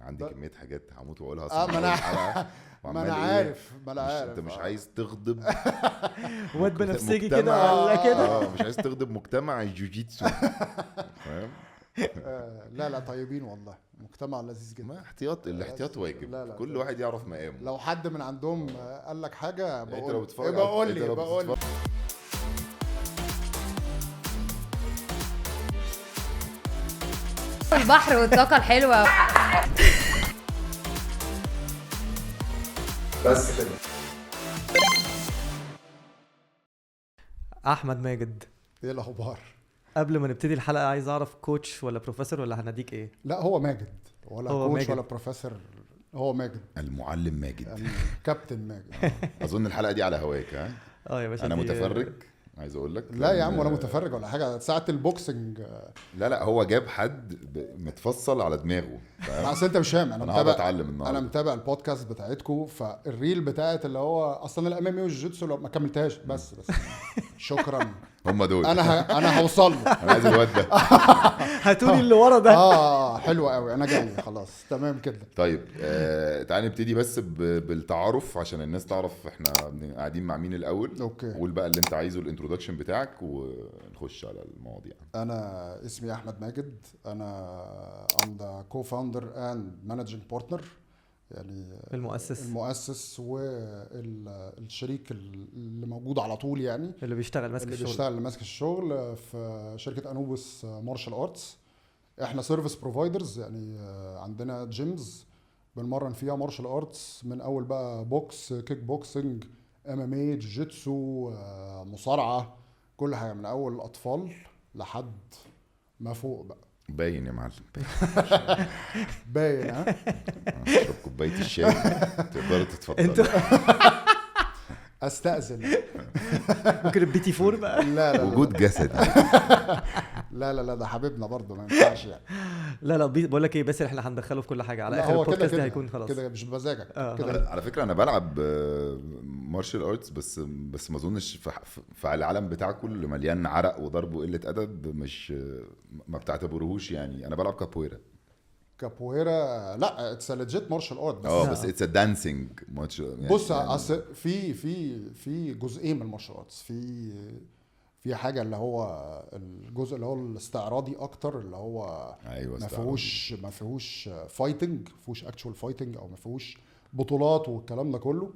عندي كميه حاجات هموت واقولها ما انا ما انا عارف انت مش عايز تغضب واد بنفسجي كده ولا كده. مش عايز تغضب مجتمع الجوجيتسو، فاهم؟ لا طيبين والله، مجتمع لذيذ جدا. ما الاحتياط واجب. لا كل واحد يعرف مقامه. لو حد من عندهم قال لك حاجه بقول لي البحر والطاقه الحلوه. بس كده. احمد ماجد، ايه الاخبار؟ قبل ما نبتدي الحلقه عايز اعرف كوتش ولا بروفيسور ولا هناديك ايه؟ لا هو ماجد، ولا هو كوتش ماجد. ولا بروفيسور، هو ماجد، المعلم ماجد، الكابتن ماجد. اظن الحلقه دي على هواك. ها يا باشا، انا متفرج، عايز اقول لك. لا يا عم ولا متفرج ولا حاجه، ساعه البوكسنج. لا هو جاب حد متفصل على دماغه. اصل انت مش فاهم، انا هقعد اتعلم النهارده. انا متابع البودكاست بتاعتكم، فالريل بتاعت اللي هو اصلا الامامي والجوجيتسو لو ما كملتهاش بس شكرا. هم دول انا هوصل له. انا عايز الواد ده. هاتولي اللي ورا ده. حلو قوي، انا جاي خلاص تمام كده. طيب تعالى نبتدي بس بالتعارف عشان الناس تعرف احنا قاعدين مع مين الاول. اوكي، قول بقى اللي انت عايزه، الانترودكشن بتاعك، ونخش على المواضيع. انا اسمي احمد ماجد، انا I'm the co-founder and managing partner، يعني المؤسس والشريك اللي موجود على طول، يعني اللي بيشتغل ماسك الشغل في شركة أنوبس مارشال آرتس. احنا سيرفيس بروفايدرز، يعني عندنا جيمز بنمرن فيها مارشال آرتس، من اول بقى بوكس، كيك بوكسنج، MMA، جوجيتسو، مصارعة، كل حاجة من اول الاطفال لحد ما فوق بقى. باين يا معلم، باين. ها اشرب كوبايه الشاي تقدر تتفضل. استأذن. ممكن البيتي فور بقى. لا وجود جسد. لا ده حبيبنا برضه، ما ينفعش يعني. لا بقول لك ايه، بس احنا هندخله في كل حاجه على اخر البودكاست ده هيكون خلاص كده مش بمزاجك كده. على فكره انا بلعب مارشال ارتس، بس ما اظنش في العالم بتاعكم اللي مليان عرق وضرب وقله ادب، مش ما بتعتبروهوش يعني. انا بلعب كابويرا. لا اتس ليجيت مارشال ارت، بس اتس دانسينج ماتش يعني. بص اصل في جزئين من المارشال ارتس، في حاجه اللي هو الجزء اللي هو الاستعراضي اكتر، اللي هو أيوة ما فيهوش فايتنج، ما فيهوش اكشوال فايتنج، او ما فيهوش بطولات والكلام ده كله.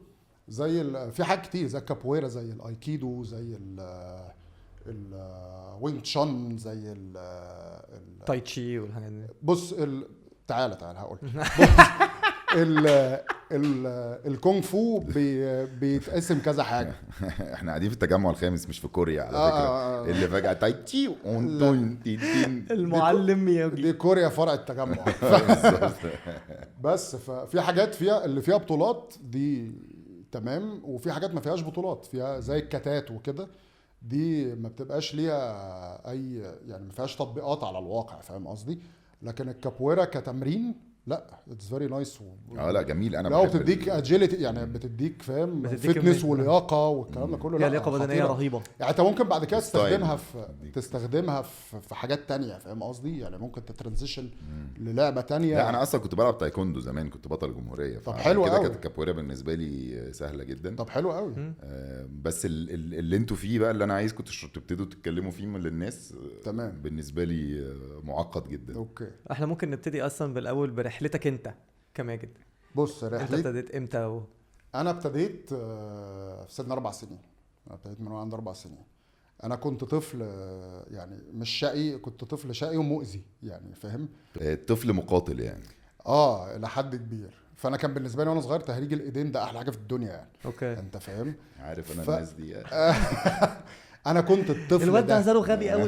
زي في حاجات كتير زي الكابويرا، زي الايكيدو، زي الوينج تشان، زي تاي تشي والحاجات دي. بص تعالى هقول. الكونغ فو بيتقسم كذا حاجه. احنا قاعدين في التجمع الخامس مش في كوريا على فكره. اللي فجاه تاي تشي المعلم مياجي دي كوريا فرع التجمع. بس ففي حاجات فيها اللي فيها بطولات دي تمام، وفي حاجات ما فيهاش بطولات، فيها زي الكتات وكده، دي ما بتبقاش ليها اي يعني، ما فيهاش تطبيقات على الواقع، فاهم قصدي؟ لكن الكابويرا كتمرين لا اتس فيري نايس. لا جميل. انا بتديك اجيلتي يعني، بتديك فاهم فتنس ولياقه والكلام ده كله. لا لياقه بدنيه رهيبه يعني. انت ممكن بعد كده تستخدمها في حاجات تانية، فاهم قصدي؟ يعني ممكن تترانزيشن للعبه تانية. لا انا اصلا كنت بلعب تايكوندو زمان، كنت بطل جمهوريه. طب حلو قوي. كانت الكابويرا بالنسبه لي سهله جدا. طب حلو قوي. بس اللي انتوا فيه بقى، اللي انا عايزكم تبتدوا تتكلموا فيه من للناس، تمام، بالنسبه لي معقد جدا. اوكي، احنا ممكن نبتدي اصلا بالاول برحلتك انت كماجد. بص انت ابتديت امتى؟ انا ابتديت في سن 4 سنين. انا ابتديت من وانا عندي 4 سنين. انا كنت طفل يعني مش شقي، كنت طفل شقي ومؤذي يعني، فاهم؟ طفل مقاتل يعني. لحد كبير. فانا كان بالنسبه لي وانا صغير تهريج الايدين ده احلى حاجه في الدنيا يعني. اوكي، انت فاهم؟ عارف انا الناس دي. انا كنت الطفل الواد ده هزاره غبي قوي.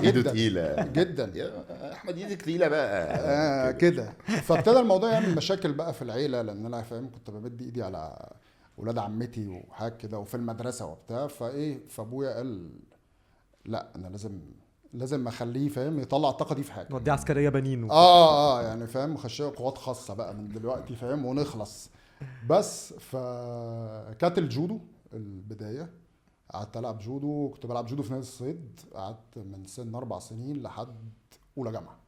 ايده تقيله جدا. يا احمد ايدك تقيله بقى. كده. فابتدى الموضوع يعمل مشاكل بقى في العيله، لان انا فاهم كنت بمد ايدي على ولاد عمتي وحاجه كده، وفي المدرسه وبتاع. فابويا قال لا انا لازم اخليه فاهم يطلع الطاقه دي في حاجه. ودي عسكريه بنين يعني فاهم، خشيه قوات خاصه بقى من دلوقتي فاهم، ونخلص. بس فكانت الجودو البدايه. قعدت العب جودو، كنت بلعب جودو في نادي الصيد. قعدت من سن 4 سنين لحد اولى جامعه.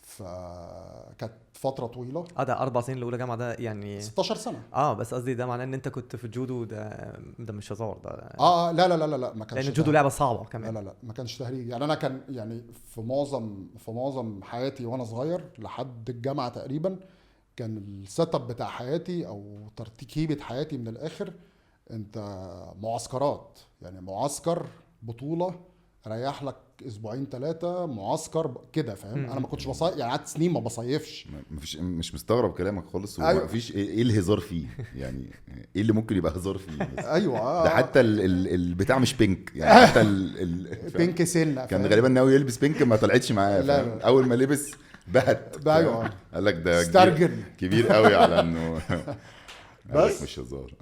فكانت فتره طويله. ده 4 سنين الاولى جامعه ده يعني 16 سنه. بس قصدي ده معناه ان انت كنت في الجودو، ده مش هزار ده. لا لا لا لا ما كانش لان الجودو لعبه صعبه لا كمان. لا لا ما كانش تهريج يعني. انا كان يعني في معظم حياتي وانا صغير لحد الجامعه تقريبا كان السيت اب بتاع حياتي او ترتيبه حياتي من الاخر انت معسكرات، يعني معسكر بطوله ريح لك اسبوعين 3 معسكر كده فاهم. انا ما كنتش بصيف يعني، قعدت سنين ما بصيفش. مش مستغرب كلامك خالص. أيوة. ومفيش ايه الهزار فيه يعني، ايه اللي ممكن يبقى هزار فيه بس. ايوه ده حتى البتاع مش بينك يعني، حتى بينك سنه كان فاهم؟ غالبا ناوي يلبس بينك ما طلعتش معاه لا، فاهم؟ لا. اول ما لبس بهت ده ايوه قال لك ده استرجل. كبير قوي على انه بس مش هزار.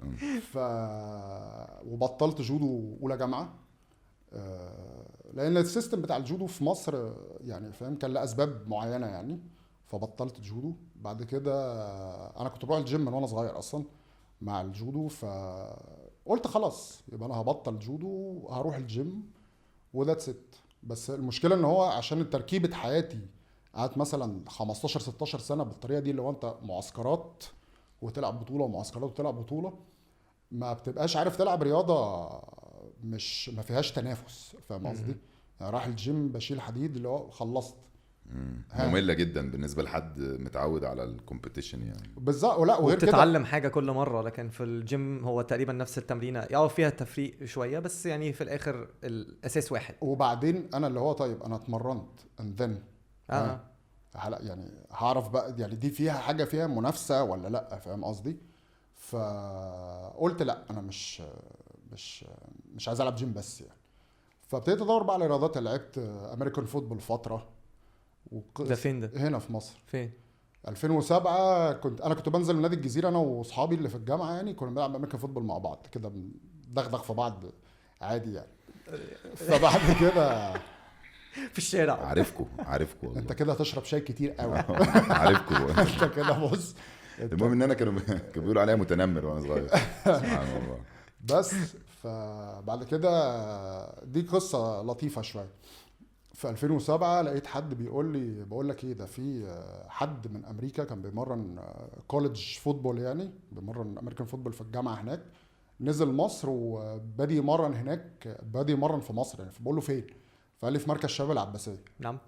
وبطلت جودو اولى جامعه لان السيستم بتاع الجودو في مصر يعني فاهم كان لاسباب معينه يعني. فبطلت جودو بعد كده. انا كنت بروح الجيم من وانا صغير اصلا مع الجودو، فقلت خلاص يبقى انا هبطل جودو وهروح الجيم وذاتس ست. بس المشكله ان هو عشان تركيبه حياتي قعدت مثلا 15 16 سنه بالطريقه دي، اللي هو انت معسكرات وتلعب بطوله ومعسكرات وتلعب بطوله، ما بتبقاش عارف تلعب رياضه مش ما فيهاش تنافس فاهم قصدي. يعني راح الجيم بشيل حديد اللي هو خلصت. مملة جدا بالنسبة لحد متعود على الكومبيتيشن يعني. بالظبط. ولا وغير كده وبتتعلم حاجه كل مره، لكن في الجيم هو تقريبا نفس التمرينه، فيها تفريق شويه بس يعني في الاخر الاساس واحد. وبعدين انا اللي هو طيب انا اتمرنت and then يعني هعرف بقى يعني دي فيها حاجه فيها منافسه ولا لا فاهم قصدي. فقلت لا انا مش عايز العب جيم بس يعني. فابتديت ادور بقى على رياضات. لعبت امريكان فوتبول فتره ده فين ده؟ هنا في مصر. فين؟ 2007 كنت بنزل من نادي الجزيره انا واصحابي اللي في الجامعه يعني، كنا بنلعب امريكان فوتبول مع بعض كده بندغدغ في بعض عادي يعني. فبعد كده في الشارع. عارفكو والله. انت كده هتشرب شاي كتير قوي. عارفكو. انت كده بص. المهم ان انا كانوا بيقولوا عليا متنمر وانا صغير. سبحان الله. بس فبعد كده دي قصه لطيفه شويه. في 2007 لقيت حد بيقول لي بقول لك ايه ده، في حد من امريكا كان بيمرن كوليدج فوتبول يعني بيمرن امريكان فوتبول في الجامعه هناك، نزل مصر وبادي يمرن هناك، بادي يمرن في مصر يعني. فبقول له فين؟ فقال لي في مركز شباب العباسيه. نعم.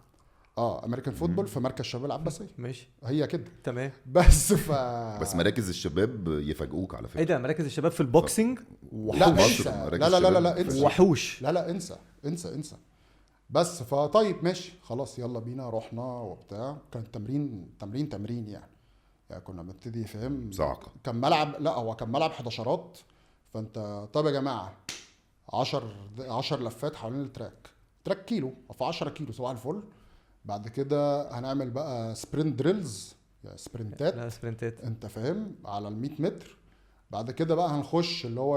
امريكان فوتبول في مركز شباب العباسيه. ماشي هي كده تمام. بس بس مراكز الشباب يفاجئوك على فكره. ايه ده مراكز الشباب في البوكسنج؟ لا انسى. لا انسى. وحوش. لا انسى. بس فطيب ماشي خلاص يلا بينا. رحنا وبتاع، كان تمرين يعني كنا بنبتدي فاهم صعقه. كان ملعب، لا هو كان ملعب 11. فانت طب يا جماعه 10 لفات حوالين التراك كيلو في 10 كيلو صباح الفل. بعد كده هنعمل بقى سبرنت دريلز يعني سبرنتات. لا سبرنتات انت فاهم على 100 متر. بعد كده بقى هنخش اللي هو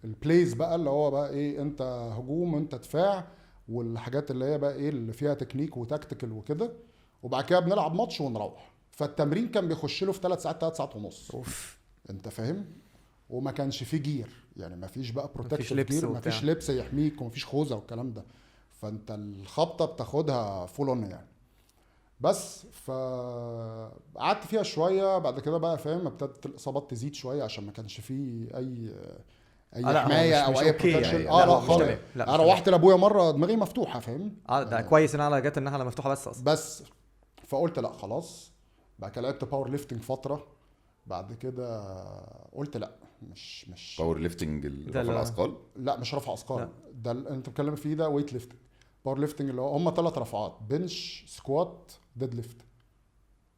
البلايز بقى اللي هو بقى ايه، انت هجوم انت دفاع، والحاجات اللي هي بقى ايه اللي فيها تكنيك وتكتيكال وكده. وبعد كده بنلعب ماتش ونروح. فالتمرين كان بيخش له في 3 ساعات ونص. اوف. انت فاهم. وما كانش فيه جير يعني، ما فيش بقى بروتكتيف لبس جير، ما وبتاع. فيش لبس يحميك وما فيش خوذه والكلام ده. فانت الخبطه بتاخدها فول اون يعني. بس فقعدت فيها شويه. بعد كده بقى فاهم ابتدت الاصابات تزيد شويه عشان ما كانش فيه اي لا، هو حمايه مش او اي أوكي بروتكشن. يعني. لا، لا هو مش خالص. تمام. لا، مش انا روحت لابويا مره دماغي مفتوحه فاهم. ده كويس ان انا جت الناحيه مفتوحه بس اصلا. بس فقلت لا خلاص. بعد كده لعبت باور ليفتنج فتره. بعد كده قلت لا مش باور ليفتنج رفع الاثقال. لا مش رفع اثقال. لا. ده اللي انت بتتكلم فيه ده ويت ليفتنج. باور ليفتنج اللي هو هم 3 رفعات، بنش سكوات ديد ليفت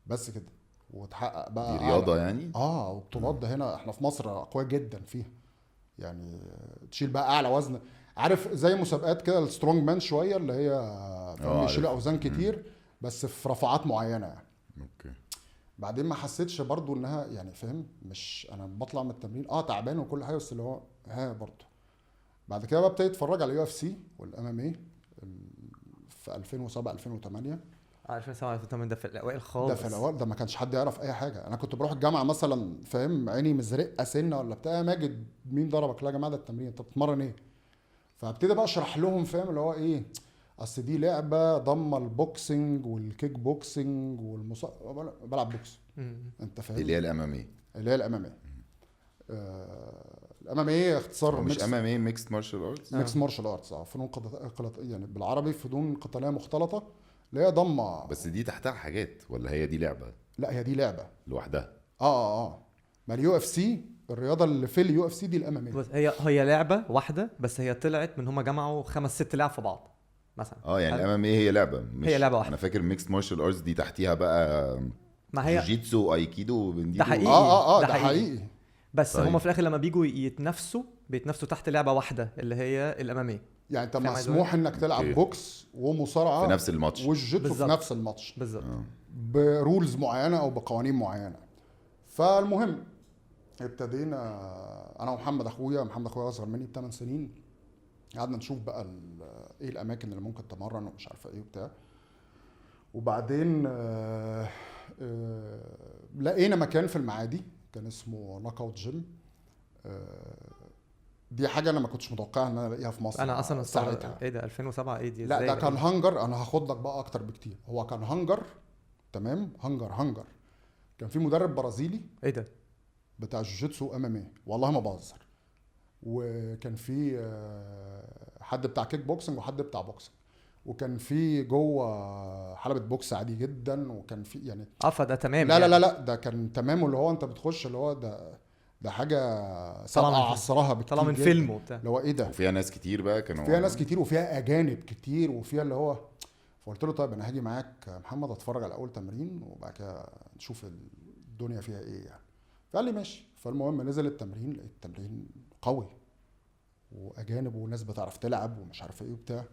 بس كده. وتحقق بقى دي رياضه يعني. وبطولات. ده هنا احنا في مصر اقوياء جدا فيها يعني. تشيل بقى اعلى وزن، عارف زي مسابقات كده السترونج مان شويه اللي هي بيشيلوا اوزان كتير بس في رفعات معينه يعني. اوكي. بعدين ما حسيتش برضو انها يعني فاهم، مش انا بطلع من التمرين تعبان وكل حاجه بس اللي هو برضو. بعد كده بقى ابتديت اتفرج على UFC والام ام اي في 2007 2008. 2007 2008 ده في الاوائل خالص. ده في الاول ده ما كانش حد يعرف اي حاجه. انا كنت بروح الجامعه مثلا فاهم عيني مزرقه سنه ولا بتاع، ماجد مين ضربك؟ لا يا جماعه ده التمرين. انت بتتمرن ايه؟ فابتدي بقى اشرح لهم فاهم اللي هو ايه، اصل دي لعبه ضم البوكسنج والكيك بوكسنج بلعب بوكس. انت فاهم اللي هي الاماميه، اللي هي الاماميه. الاماميه اختصار مش اماميه ميكس مارشال ارتس. ميكس مارشال ارتس، فنون يعني بالعربي فنون قتاليه مختلطه اللي هي ضمه. بس دي تحتها حاجات ولا هي دي لعبه لا هي دي لعبه لوحدها؟ ما اليو اف سي الرياضه اللي في اليو اف سي دي الاماميه. بس هي لعبه واحده، بس هي طلعت من هم جمعوا 5-6 لعب في بعض مثلا. يعني الاماميه هي لعبه، مش هي لعبه واحده. انا فاكر ميكس مارشال ارتس دي تحتيها بقى ما هي جوجيتسو، ايكيدو، بنديدو. ده حقيقي. ده حقيقي. بس طيب. هم في الاخر لما بيجوا بيتنافسوا تحت لعبه واحده اللي هي الاماميه. يعني انت فاهم مسموح انك تلعب أوكي. بوكس ومصارعه في نفس الماتش والجيتسو في بالظبط. نفس الماتش بالظبط. برولز معينه او بقوانين معينه. فالمهم ابتدينا انا ومحمد اخويا اصغر مني ب8 سنين. قعدنا نشوف بقى ايه الاماكن اللي ممكن تمرن ومش عارفه ايه وبتاع. وبعدين لقينا مكان في المعادي كان اسمه نوك اوت جيم. دي حاجه انا ما كنتش متوقع ان انا الاقيها في مصر. انا اصلا ساعتها ايه ده 2007 ايه دي؟ لا إزاي ده بقى؟ كان هانجر. انا هاخد لك بقى اكتر بكتير. هو كان هانجر، تمام، هانجر. كان في مدرب برازيلي ايه ده؟ بتاع جوجيتسو امامي، والله ما بهزر. وكان في حد بتاع كيك بوكسنج وحد بتاع بوكسنج، وكان في جوه حلبة بوكس عادي جدا، وكان في يعني فده تمام. لا يعني. لا لا لا ده كان تمام. اللي هو انت بتخش اللي هو ده حاجه سابقه عصرها بكتير، طالع من جداً. فيلم وبتاع. اللي هو ايه ده، وفيها ناس كتير بقى كانوا فيها ناس كتير وفيها اجانب كتير وفيها اللي هو. فقلت له طيب انا هاجي معاك محمد اتفرج على اول تمرين وبعد كده نشوف الدنيا فيها ايه يعني. فقال لي ماشي. فالمهم نزل التمرين، لقيت التمرين قوي واجانب وناس بتعرف تلعب ومش عارف ايه وبتاع.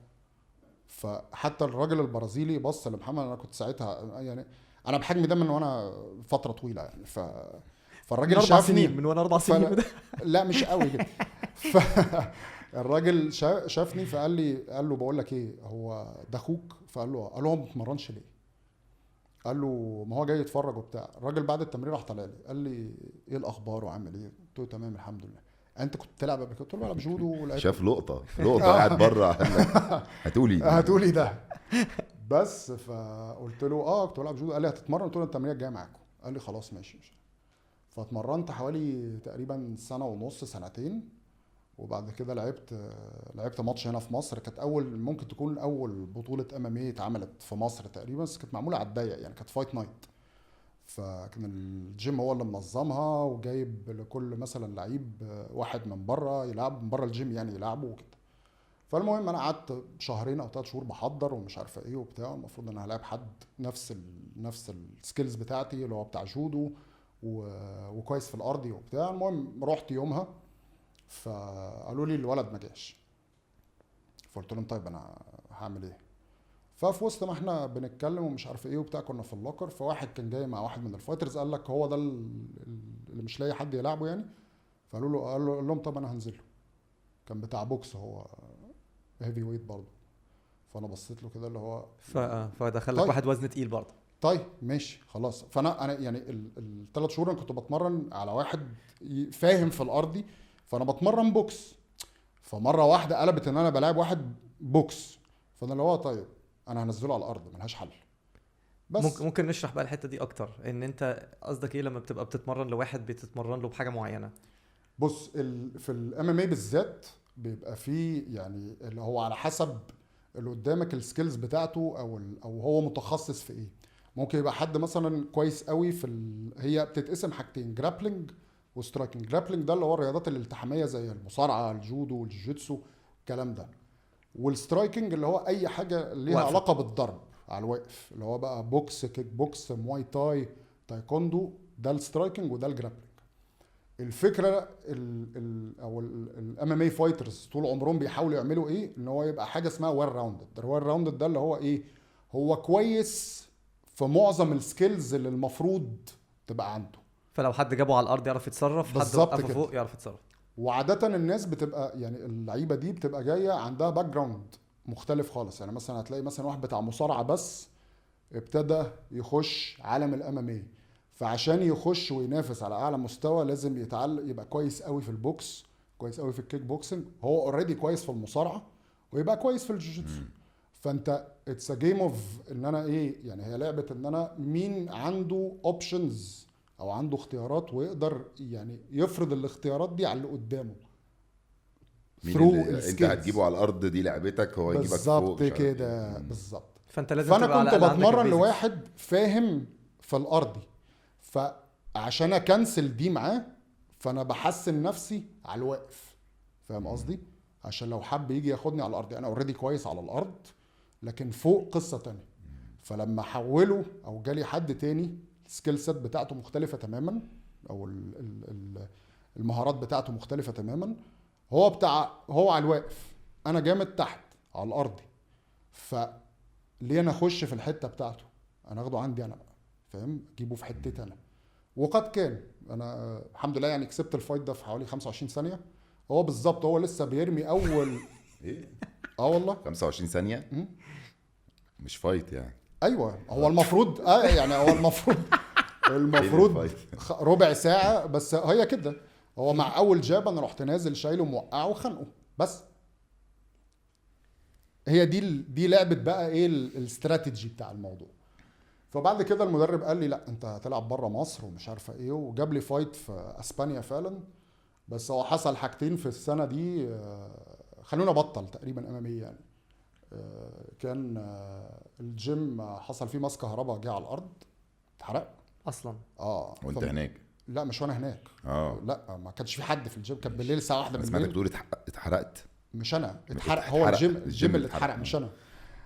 فحتى الراجل البرازيلي بص لمحمد. انا كنت ساعتها يعني انا بحجمي ده من وانا فتره طويله يعني. فالراجل من 4 شافني سنين من وانا 4 سنين ده. لا مش قوي كده. الراجل شافني فقال له بقول لك ايه، هو ده اخوك؟ فقال له هو ما بيتمرنش ليه؟ قال له ما هو جاي يتفرج وبتاع. الراجل بعد التمرين راح طالع لي قال لي ايه الاخبار وعامل ايه؟ قلت له تمام الحمد لله. انت كنت بتلعب قبل كده؟ قلت له بلعب جودو. شاف لقطه قاعد بره هتقولي ده بس. فقلت له كنت بلعب جودو. قال لي هتتمرن؟ قلت له التمرين الجاي معاكم. قال لي خلاص ماشي. فاتمرنت حوالي تقريبا سنه ونص سنتين. وبعد كده لعبت ماتش هنا في مصر. كانت ممكن تكون اول بطوله اماميه اتعملت في مصر تقريبا، بس كانت معموله على الضيق يعني، كانت فايت نايت. فكان الجيم هو اللي منظمها وجايب لكل مثلا لعيب واحد من بره يلعب من بره الجيم يعني يلعبه وكده. فالمهم انا قعدت شهرين او 3 شهور بحضر ومش عارفه ايه وبتاع. المفروض ان انا هلاعب حد نفس السكيلز بتاعتي اللي هو بتاع جودو وكويس في الارضي وبتاع. المهم رحت يومها فقالوا لي الولد ما جاش. فقلت لهم طيب انا هعمل ايه؟ ففي وسط ما احنا بنتكلم ومش عارف ايه وبتاع كنا في اللوكر. فواحد كان جاي مع واحد من الفايترز قال لك هو ده اللي مش لاقي حد يلعبه يعني. قال لهم طب انا هنزل له. كان بتاع بوكس، هو هيفي ويت برضه. فانا بصيت له كده اللي هو فدخل لك طيب. واحد وزن تقيل برضه. طيب ماشي خلاص. فانا يعني ال3 شهور انا كنت بتمرن على واحد فاهم في الارضي، فانا بتمرن بوكس. فمره واحده قلبت ان انا بلاعب واحد بوكس. فانا اللي هو طيب انا هنزله على الارض ملهاش حل. بس ممكن نشرح بقى الحته دي اكتر، ان انت قصدك ايه لما بتبقى بتتمرن لواحد بتتمرن له بحاجه معينه؟ بص في الام ام اي بالذات بيبقى فيه يعني اللي هو على حسب اللي قدامك السكيلز بتاعته او هو متخصص في ايه. ممكن يبقى حد مثلا كويس قوي هي بتتقسم حاجتين، جرابلينج وسترايكنج. جرابلينج ده اللي هو الرياضات الالتحاميه زي المصارعه، الجودو والجوجيتسو الكلام ده. والسترايكنج اللي هو اي حاجه ليها علاقه بالضرب على الواقف، اللي هو بقى بوكس، كيك بوكس، مواي تاي، تايكوندو. ده السترايكنج وده الجرابلينج. الفكره او الام ام اي فايترز طول عمرهم بيحاولوا يعملوا ايه، ان هو يبقى حاجه اسمها ويل راوندد. الويل راوندد ده اللي هو ايه، هو كويس في معظم السكيلز اللي المفروض تبقى عنده. فلو حد جابه على الارض يعرف يتصرف، حد وقفه فوق يعرف يتصرف. وعاده الناس بتبقى يعني اللعيبه دي بتبقى جايه عندها باك جراوند مختلف خالص. يعني مثلا هتلاقي مثلا واحد بتاع مصارعه بس ابتدى يخش عالم الام ام اي، فعشان يخش وينافس على اعلى مستوى لازم يبقى كويس قوي في البوكس، كويس قوي في الكيك بوكسنج. هو اوريدي كويس في المصارعه ويبقى كويس في الجوجيتسو. فانت اتس ا جيم اوف ان انا ايه يعني، هي لعبه ان انا مين عنده اوبشنز او عنده اختيارات ويقدر يعني يفرض الاختيارات دي على اللي قدامه مين through اللي انت الskills. هتجيبه على الارض دي لعبتك، هو يجيبك فوق بالظبط مش عارف كده إيه. بالظبط. فانت لازم فانا تبقى على كنت الأقل عندك بتمرن البيزكس. لواحد فاهم في الارضي، فعشان اكنسل دي معاه فانا بحسن نفسي على الواقف، فاهم قصدي؟ عشان لو حب يجي ياخدني على الارض، انا اوريدي كويس على الارض لكن فوق قصه تانية. فلما حوله او جالي حد تاني السكيل سيت بتاعته مختلفه تماما، او المهارات بتاعته مختلفه تماما، هو على الواقف، انا جامد تحت على الارضي، فليه انا اخش في الحته بتاعته؟ انا اخده عندي انا بقى، فاهم؟ اجيبه في حتتي انا. وقد كان انا الحمد لله يعني كسبت الفايت ده في حوالي 25 ثانيه. هو بالظبط هو لسه بيرمي اول ايه والله 25 ثانيه مش فايت يعني. ايوه هو المفروض يعني هو المفروض الفايت؟ ربع ساعه بس هي كده. هو مع اول جاب انا رحت نازل شايله موقعه وخنقه بس. هي دي لعبه بقى ايه الاستراتيجي بتاع الموضوع. فبعد كده المدرب قال لي لا انت هتلعب بره مصر ومش عارفه ايه، وجاب لي فايت في اسبانيا فعلا. بس هو حصل حاجتين في السنه دي خلونا بطل تقريبا امامي يعني. كان الجيم حصل فيه ماس كهرباء جه على الارض اتحرق اصلا. وانت هناك؟ لا مش وانا هناك. لا ما كانش في حد في الجيم، كان بالليل الساعه 1 انا سمعتك بالليل. بتقول اتحرقت. مش انا اتحرق، هو الجيم اللي اتحرق مش انا.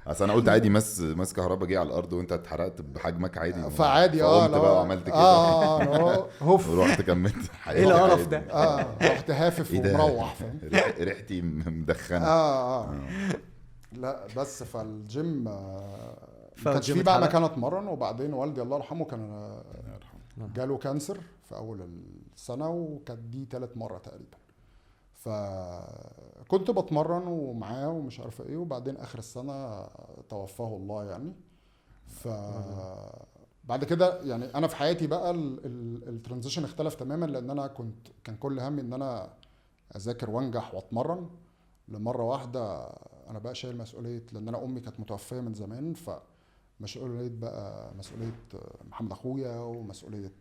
اصل انا قلت عادي ماس كهرباء جه على الارض وانت اتحرقت بحجمك عادي. فعادي فقمت بقى وعملت كده هوف ورحت كملت. ايه القرف ده؟ رحت هافف ومروح فاهم. ريحتي مدخنه. لا بس فالجيم كانش فالجيم في بقى اتحرق. مكان اتمرن. وبعدين والدي الله يرحمه كان جاله كانسر في اول السنه، وكانت دي 3 مرة تقريبا. فكنت بتمرن ومعاه ومش عارفه ايه، وبعدين اخر السنه توفاه الله يعني. بعد كده يعني انا في حياتي بقى الترانزيشن اختلف تماما، لان انا كان كل همي ان انا اذاكر وانجح واتمرن. لمره واحده انا بقى شايل مسؤوليه، لان انا امي كانت متوفيه من زمان، مسؤوليه بقى مسؤوليه محمد اخويا ومسؤوليه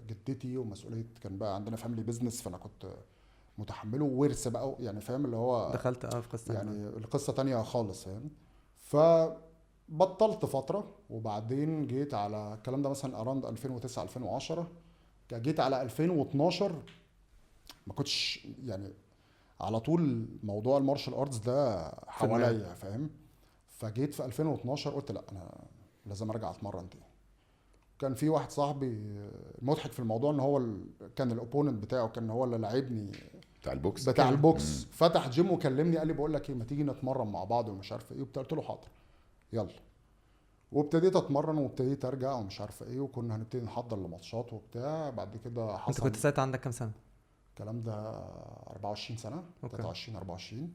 جدتي ومسؤوليه، كان بقى عندنا فاميلي بيزنس فانا كنت متحمله ورث بقى يعني، فاهم اللي هو دخلت في قصه يعني القصه تانية خالص فاهم. فبطلت فتره، وبعدين جيت على الكلام ده مثلا اراوند 2009 2010. جيت على 2012 ما كنتش يعني على طول موضوع المارشال ارتس ده حواليا فاهم. فجيت في 2012 قلت لا انا لازم ارجع اتمرن تاني. كان في واحد صاحبي المضحك في الموضوع ان هو كان الاوبوننت بتاعه كان هو اللي لاعبني بتاع البوكس. فتح جيم وكلمني قال لي بقول لك ايه، ما تيجي نتمرن مع بعض ومش عارف ايه وبتاع. قلت له حاضر يلا. وابتديت اتمرن وابتديت ارجع ومش عارف ايه، وكنا هنبتدي نحضر لماتشات وبتاع. بعد كده حصل. انت كنت ساعتها عندك كام سنه؟ الكلام ده 24 سنه 23 24.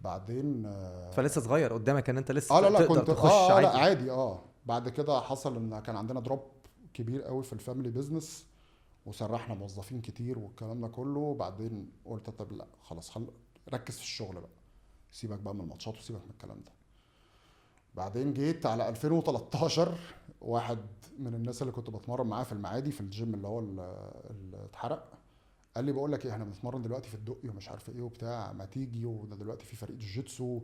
بعدين فلسه صغير قدامك ان انت لسه لا تقدر كنت تخش عادي. لا عادي. بعد كده حصل ان كان عندنا دروب كبير قوي في الفاميلي بيزنس، وسرحنا موظفين كتير والكلام ده كله. بعدين قلت طب لا خلاص ركز في الشغل بقى، سيبك بقى من الماتشات وسيبك من الكلام ده. بعدين جيت على 2013 واحد من الناس اللي كنت بتمرن معاه في المعادي في الجيم اللي هو اللي اتحرق، قال لي بقول لك ايه، احنا بنتمرن دلوقتي في الدقي ومش عارف ايه وبتاع، ما تيجي، وده دلوقتي في فريق جوجيتسو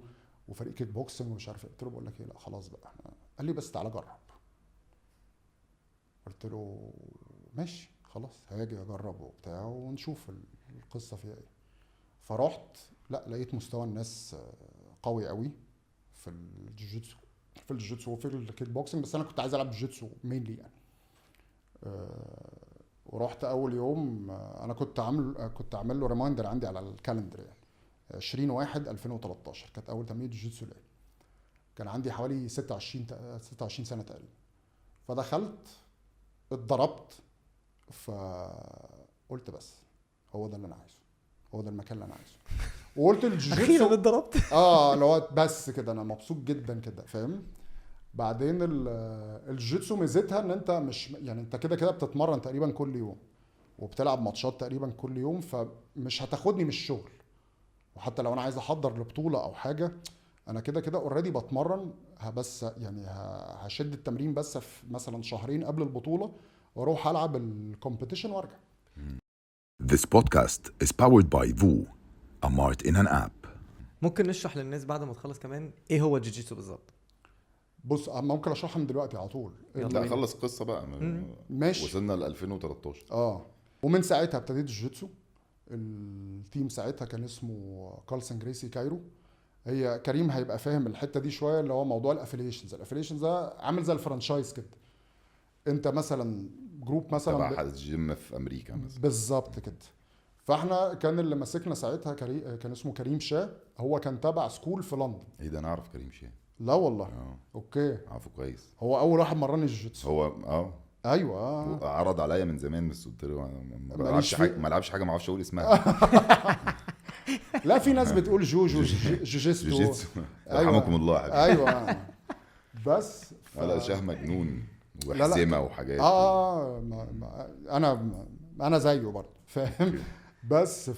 وفريق كيك بوكسنج ومش عارف ايه. قلت له بقول لك ايه لا خلاص بقى قال لي بس تعالى جرب. قلت له ماشي خلاص هاجي اجرب وبتاع ونشوف القصه فيها ايه. فرحت لا لقيت مستوى الناس قوي قوي في الجوجيتسو وفي الكيك بوكسنج، بس انا كنت عايز العب جوجيتسو مينلي يعني. ورحت اول يوم انا كنت عامل له ريمايندر عندي على الكالندر يعني 20/1/2013 كانت اول تمرين جوجيتسو ليا. كان عندي حوالي 26 سنه تقريبا. فدخلت اتضربت، فقلت بس هو ده اللي انا عايزه، هو ده المكان اللي انا عايزه. وقلت الجوجيتسو اخيرا اتضربت. اللي هو بس كده انا مبسوط جدا كده فاهم. بعدين الجوجيتسو ميزتها ان انت مش يعني انت كده كده بتتمرن تقريبا كل يوم وبتلعب ماتشات تقريبا كل يوم، فمش هتاخدني من الشغل. وحتى لو انا عايز احضر لبطوله او حاجه انا كده كده اوريدي بتمرن، بس يعني هشد التمرين بس في مثلا شهرين قبل البطوله واروح العب الكومبيتيشن وارجع. This podcast is powered by VOO, a mart in an app. ممكن نشرح للناس بعد ما تخلص كمان ايه هو الجوجيتسو بالظبط؟ بص ممكن اشرحها من دلوقتي على طول. يلا لا بينا. خلص قصه بقى. ماشي. وصلنا ل 2013. ومن ساعتها ابتديت الجوجيتسو. التيم ساعتها كان اسمه كارلسن جريسي كايرو. هي كريم هيبقى فاهم الحته دي شويه، اللي هو موضوع الافيليشنز ده عامل زي الفرانشايز كده. انت مثلا جروب مثلا تبع حد جيم في امريكا مثلا. بالظبط كده. فاحنا كان اللي ماسكنا ساعتها كان اسمه كريم شاه، هو كان تبع سكول في لندن. ايه ده، انا اعرف كريم شاه. لا والله. اوكي. عارفه كويس. هو اول واحد مرني الجوجيتسو. هو ايوه. عرض عليا من زمان، بس قلت له ما بلعبش ماليش حاجه، فيه. ما العبش حاجه ما اعرفش اقول اسمها. لا في ناس بتقول جوجيتسو. جوجيتسو. أيوة. رحمكم الله يا حبيبي. ايوه. بس لا شاه مجنون لا. وحزمه وحاجات. انا زيه برضه فاهم. بس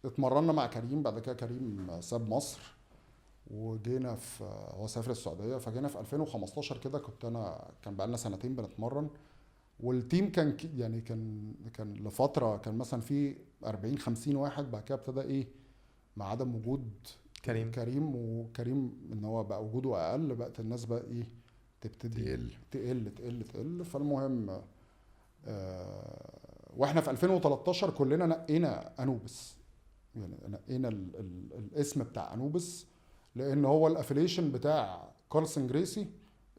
اتمرنا مع كريم. بعد كده كريم ساب مصر وجينا في، هو سافر السعوديه، فجينا في 2015 كده. كان بقالنا سنتين بنتمرن، والتيم يعني كان لفتره كان مثلا في 40 50 واحد. بعد كده ابتدى ايه مع عدم وجود كريم وكريم ان هو بقى وجوده اقل، بقت الناس بقى ايه تبتدي تقل. فالمهم واحنا في 2013 كلنا نقينا انوبس، يعني نقينا الاسم بتاع انوبس، لان هو الافيليشن بتاع كارلسن جريسي.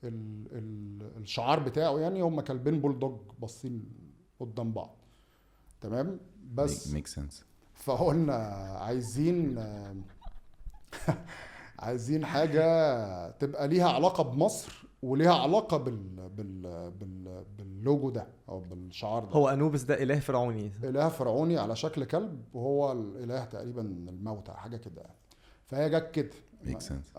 الشعار بتاعه يعني هم كلبين بولدوج باصين قدام بعض. تمام. بس ميك سنس. فقلنا عايزين حاجه تبقى ليها علاقه بمصر وليها علاقه باللوجو ده او بالشعار ده. هو انوبس ده اله فرعوني. اله فرعوني على شكل كلب، وهو الاله تقريبا الموتى حاجه كده. فهي جت كده. ميك سنس.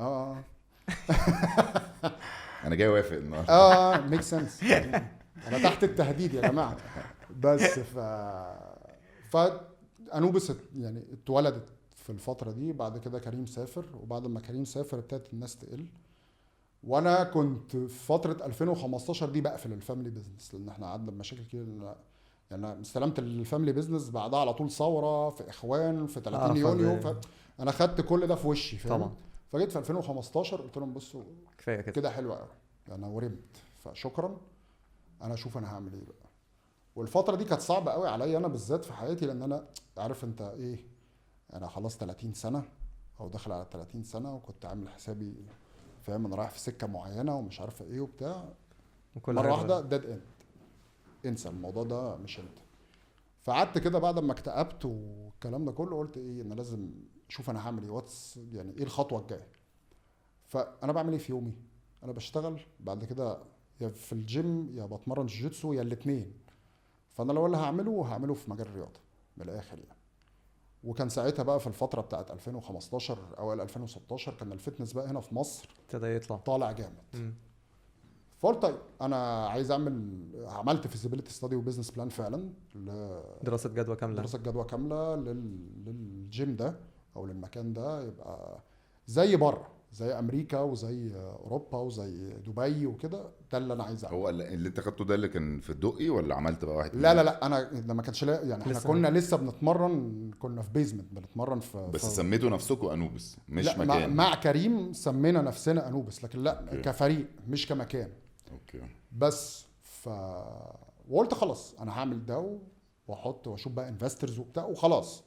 انا جاي اوافق النهارده. ميك سنس. انا تحت التهديد يا جماعه. بس انوبس يعني اتولدت في الفتره دي. بعد كده كريم سافر، وبعد ما كريم سافر ابتدت الناس تقل. وانا كنت في فتره 2015 دي بقفل الفاميلي بيزنس، لان احنا قعدنا بمشاكل كتير. يعني انا استلمت الفاميلي بيزنس بعدها على طول ثوره في اخوان في 30 يونيو. انا خدت كل ده في وشي فاهم. طبعا. فجيت في 2015 قلت لهم بصوا كفايه كده حلو قوي، انا ورمت، فشكرا. انا اشوف انا هعمل ايه بقى. والفتره دي كانت صعبه قوي عليا انا بالذات في حياتي، لان انا عارف انت ايه، انا خلاص 30 سنه او داخل على 30 سنه، وكنت عامل حسابي فاهم انا رايح في سكه معينه ومش عارفه ايه وبتاع. مره واحده ديد اند، انسى الموضوع ده مش انت. فقعدت كده بعد ما اكتئبت والكلام ده كله، قلت ايه، انا لازم اشوف انا هعمل ايه، يعني ايه الخطوه الجايه. فانا بعمل ايه في يومي؟ انا بشتغل، بعد كده يا في الجيم يا بتمرن جوجيتسو يا الاثنين. فانا لو اللي هعمله في مجال الرياضه من الاخر يعني. وكان ساعتها بقى في الفتره بتاعت 2015 اوائل 2016 كان الفتنس بقى هنا في مصر ابتدى يطلع طالع جامد. فقلت طيب انا عايز عملت فيزيبيليتي ستادي وبزنس بلان فعلا، دراسه جدوى كامله للجيم ده او للمكان ده، يبقى زي بره، زي امريكا وزي اوروبا وزي دبي وكده. ده اللي انا عايز اعمله. هو اللي انت خدته ده اللي كان في الدقي ولا عملت بقى واحد؟ لا انا لما كانش يعني احنا كنا لسه بنتمرن، كنا في بيزمنت بنتمرن بس سميتوا نفسكم انوبس مش لا مكان؟ مع كريم سمينا نفسنا انوبس، لكن لا أوكي. كفريق مش كمكان. اوكي. بس وقلت خلاص انا هعمل ده واحط واشوف بقى انفسترز وبتاع وخلاص.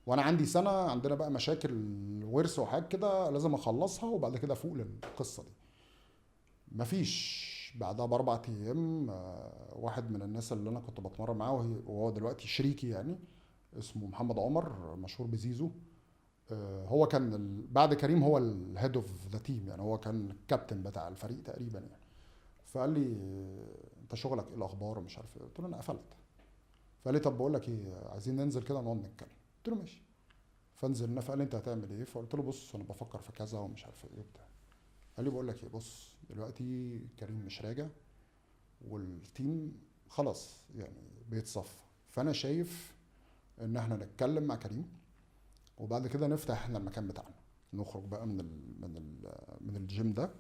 وانا عندي سنه، عندنا بقى مشاكل ورث وحاجات كده لازم اخلصها، وبعد كده افوق للقصه دي. مفيش بعدها ب4 ايام واحد من الناس اللي انا كنت بتمرن معاه وهو دلوقتي شريكي يعني، اسمه محمد عمر مشهور بزيزو. هو كان بعد كريم هو الهيد اوف ذا تيم، يعني هو كان الكابتن بتاع الفريق تقريبا يعني. فقال لي انت شغلك ايه الاخبار ومش عارف ايه. قلت له انا قفلت. فقال لي طب بقول لك ايه، عايزين ننزل كده نقعد نتكلم. قلت له ماشي. فنزلنا. فقال لي انت هتعمل ايه؟ فقلت له بص انا بفكر في كذا ومش عارف ايه وبتاع. قال لي بقول لك ايه، بص دلوقتي كريم مش راجع والتيم خلاص يعني بيتصفى، فانا شايف ان احنا نتكلم مع كريم وبعد كده نفتح احنا المكان بتاعنا نخرج بقى من الجيم ده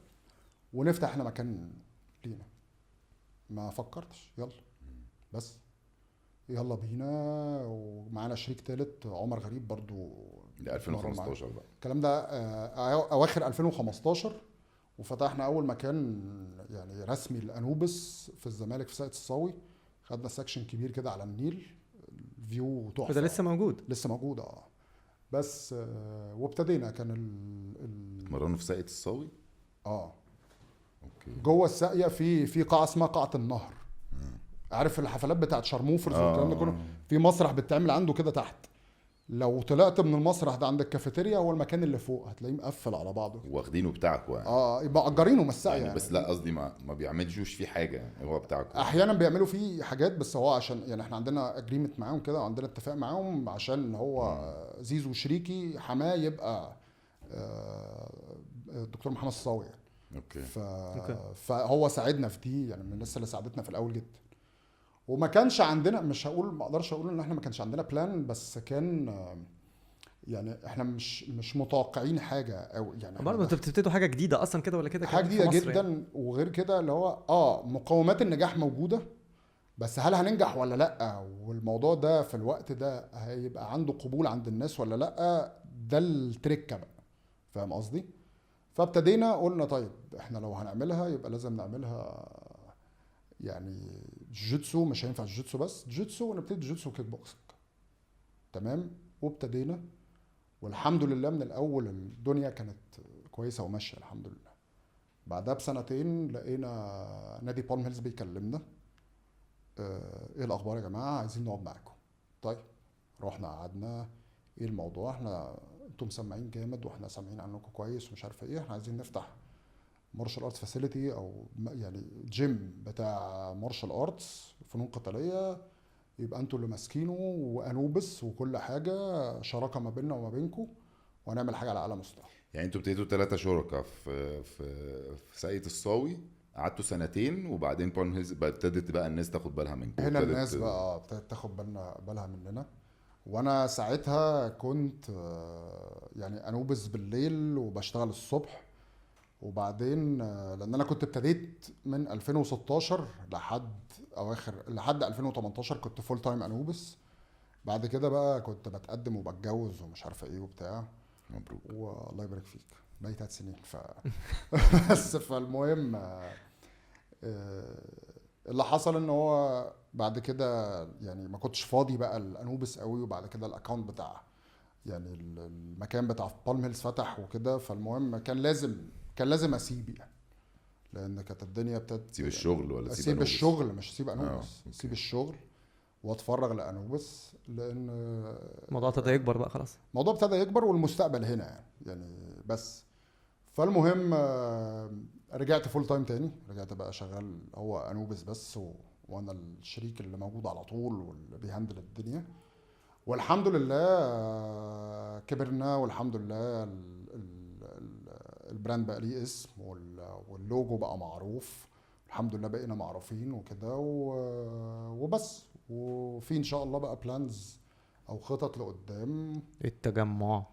ونفتح احنا مكان لينا. ما فكرتش، يلا بس يلا بينا. ومعانا شريك تالت عمر غريب برضو. ده 2015 بقى الكلام ده اواخر 2015. وفتحنا اول مكان يعني رسمي لانوبس في الزمالك في ساقية الصاوي. خدنا سكشن كبير كده على النيل، الفيو تحفه. وده لسه موجود؟ لسه موجود بس وابتدينا كان اتمرنوا في ساقية الصاوي. اوكي. جوه الساقية في قاعه اسمها قاعه النهر. عارف الحفلات بتاعت شارموفرز والكلام ده كله، في مسرح بتتعمل عنده كده تحت. لو طلعت من المسرح ده عند الكافيتيريا هو المكان اللي فوق هتلاقيه مقفل على بعضه. واخدينه بتاعكم يعني؟ يبقى مأجرينه من الساقية يعني بس لا قصدي ما بيعملوش فيه حاجه يعني، هو بتاعكم. احيانا بيعملوا فيه حاجات بس هو عشان يعني احنا عندنا اجريمنت معاهم كده وعندنا اتفاق معاهم عشان هو زيزو شريكي حماه يبقى الدكتور محمد الصاوي يعني. اوكي. فهو ساعدنا في دي يعني، من الناس اللي ساعدتنا في الاول جدا. وما كانش عندنا، ما اقدرش اقول ان احنا ما كانش عندنا بلان، بس كان يعني احنا مش متوقعين حاجه او يعني برضه انتوا بتبتدوا حاجه جديده اصلا كده ولا كده؟ حاجه جديده جدا يعني. وغير كده اللي هو مقومات النجاح موجوده، بس هل هننجح ولا لا، والموضوع ده في الوقت ده هيبقى عنده قبول عند الناس ولا لا، ده التركه بقى. فاهم قصدي؟ فابتدينا قلنا طيب احنا لو هنعملها يبقى لازم نعملها يعني جوجيتسو. مش هينفع جوجيتسو بس، جوجيتسو ونبتدي جوجيتسو وكيك بوكسنج. تمام. وابتدينا والحمد لله من الاول الدنيا كانت كويسه وماشيه الحمد لله. بعدها بسنتين لقينا نادي بالم هيلز بيكلمنا، ايه الاخبار يا جماعه، عايزين نقعد معاكم. طيب رحنا قعدنا، ايه الموضوع، احنا انتم مسمعين جامد واحنا سامعين عنكم كويس ومش عارفه ايه، احنا عايزين نفتح مارشال ارتس فاسيلتي او يعني جيم بتاع مارشال ارتس فنون قتاليه، يبقى انتوا اللي ماسكينه وانوبس وكل حاجه، شراكه ما بيننا وما بينكم، وهنعمل حاجه على اعلى مستوى. يعني انتوا ابتديتوا 3 شركاء في ساقية الصاوي، قعدتوا سنتين وبعدين بالم هيلز ابتدت بقى الناس تاخد بالها منكم. هنا الناس بقى ابتدت تاخد بالها مننا. وانا ساعتها كنت يعني انوبس بالليل وبشتغل الصبح. وبعدين لان انا كنت ابتديت من 2016 لحد 2018 كنت فول تايم انوبس. بعد كده بقى كنت بتقدم وبتجوز ومش عارفه ايه وبتاع. مبروك. والله يبارك فيك. بقيت 3 سنين بس فالمهم اللي حصل ان هو بعد كده يعني ما كنتش فاضي بقى الانوبس قوي. وبعد كده الاكونت بتاع يعني المكان بتاع بالم هيلز فتح وكده. فالمهم كان لازم اسيب يعني، لان كانت الدنيا ابتدت تسيب الشغل ولا اسيب الشغل، مش اسيب انوبس، اسيب الشغل واتفرغ لانوبس، لان الموضوع ابتدى يكبر بقى خلاص. الموضوع ابتدى يكبر والمستقبل هنا يعني بس. فالمهم رجعت فول تايم تاني، رجعت بقى شغال هو انوبس بس وانا الشريك اللي موجود على طول واللي بيهندل الدنيا. والحمد لله كبرنا، والحمد لله البراند بقى ليه اسم واللوجو بقى معروف. الحمد لله بقينا معروفين وكده وبس. وفي ان شاء الله بقى بلانز او خطط لقدام. التجمع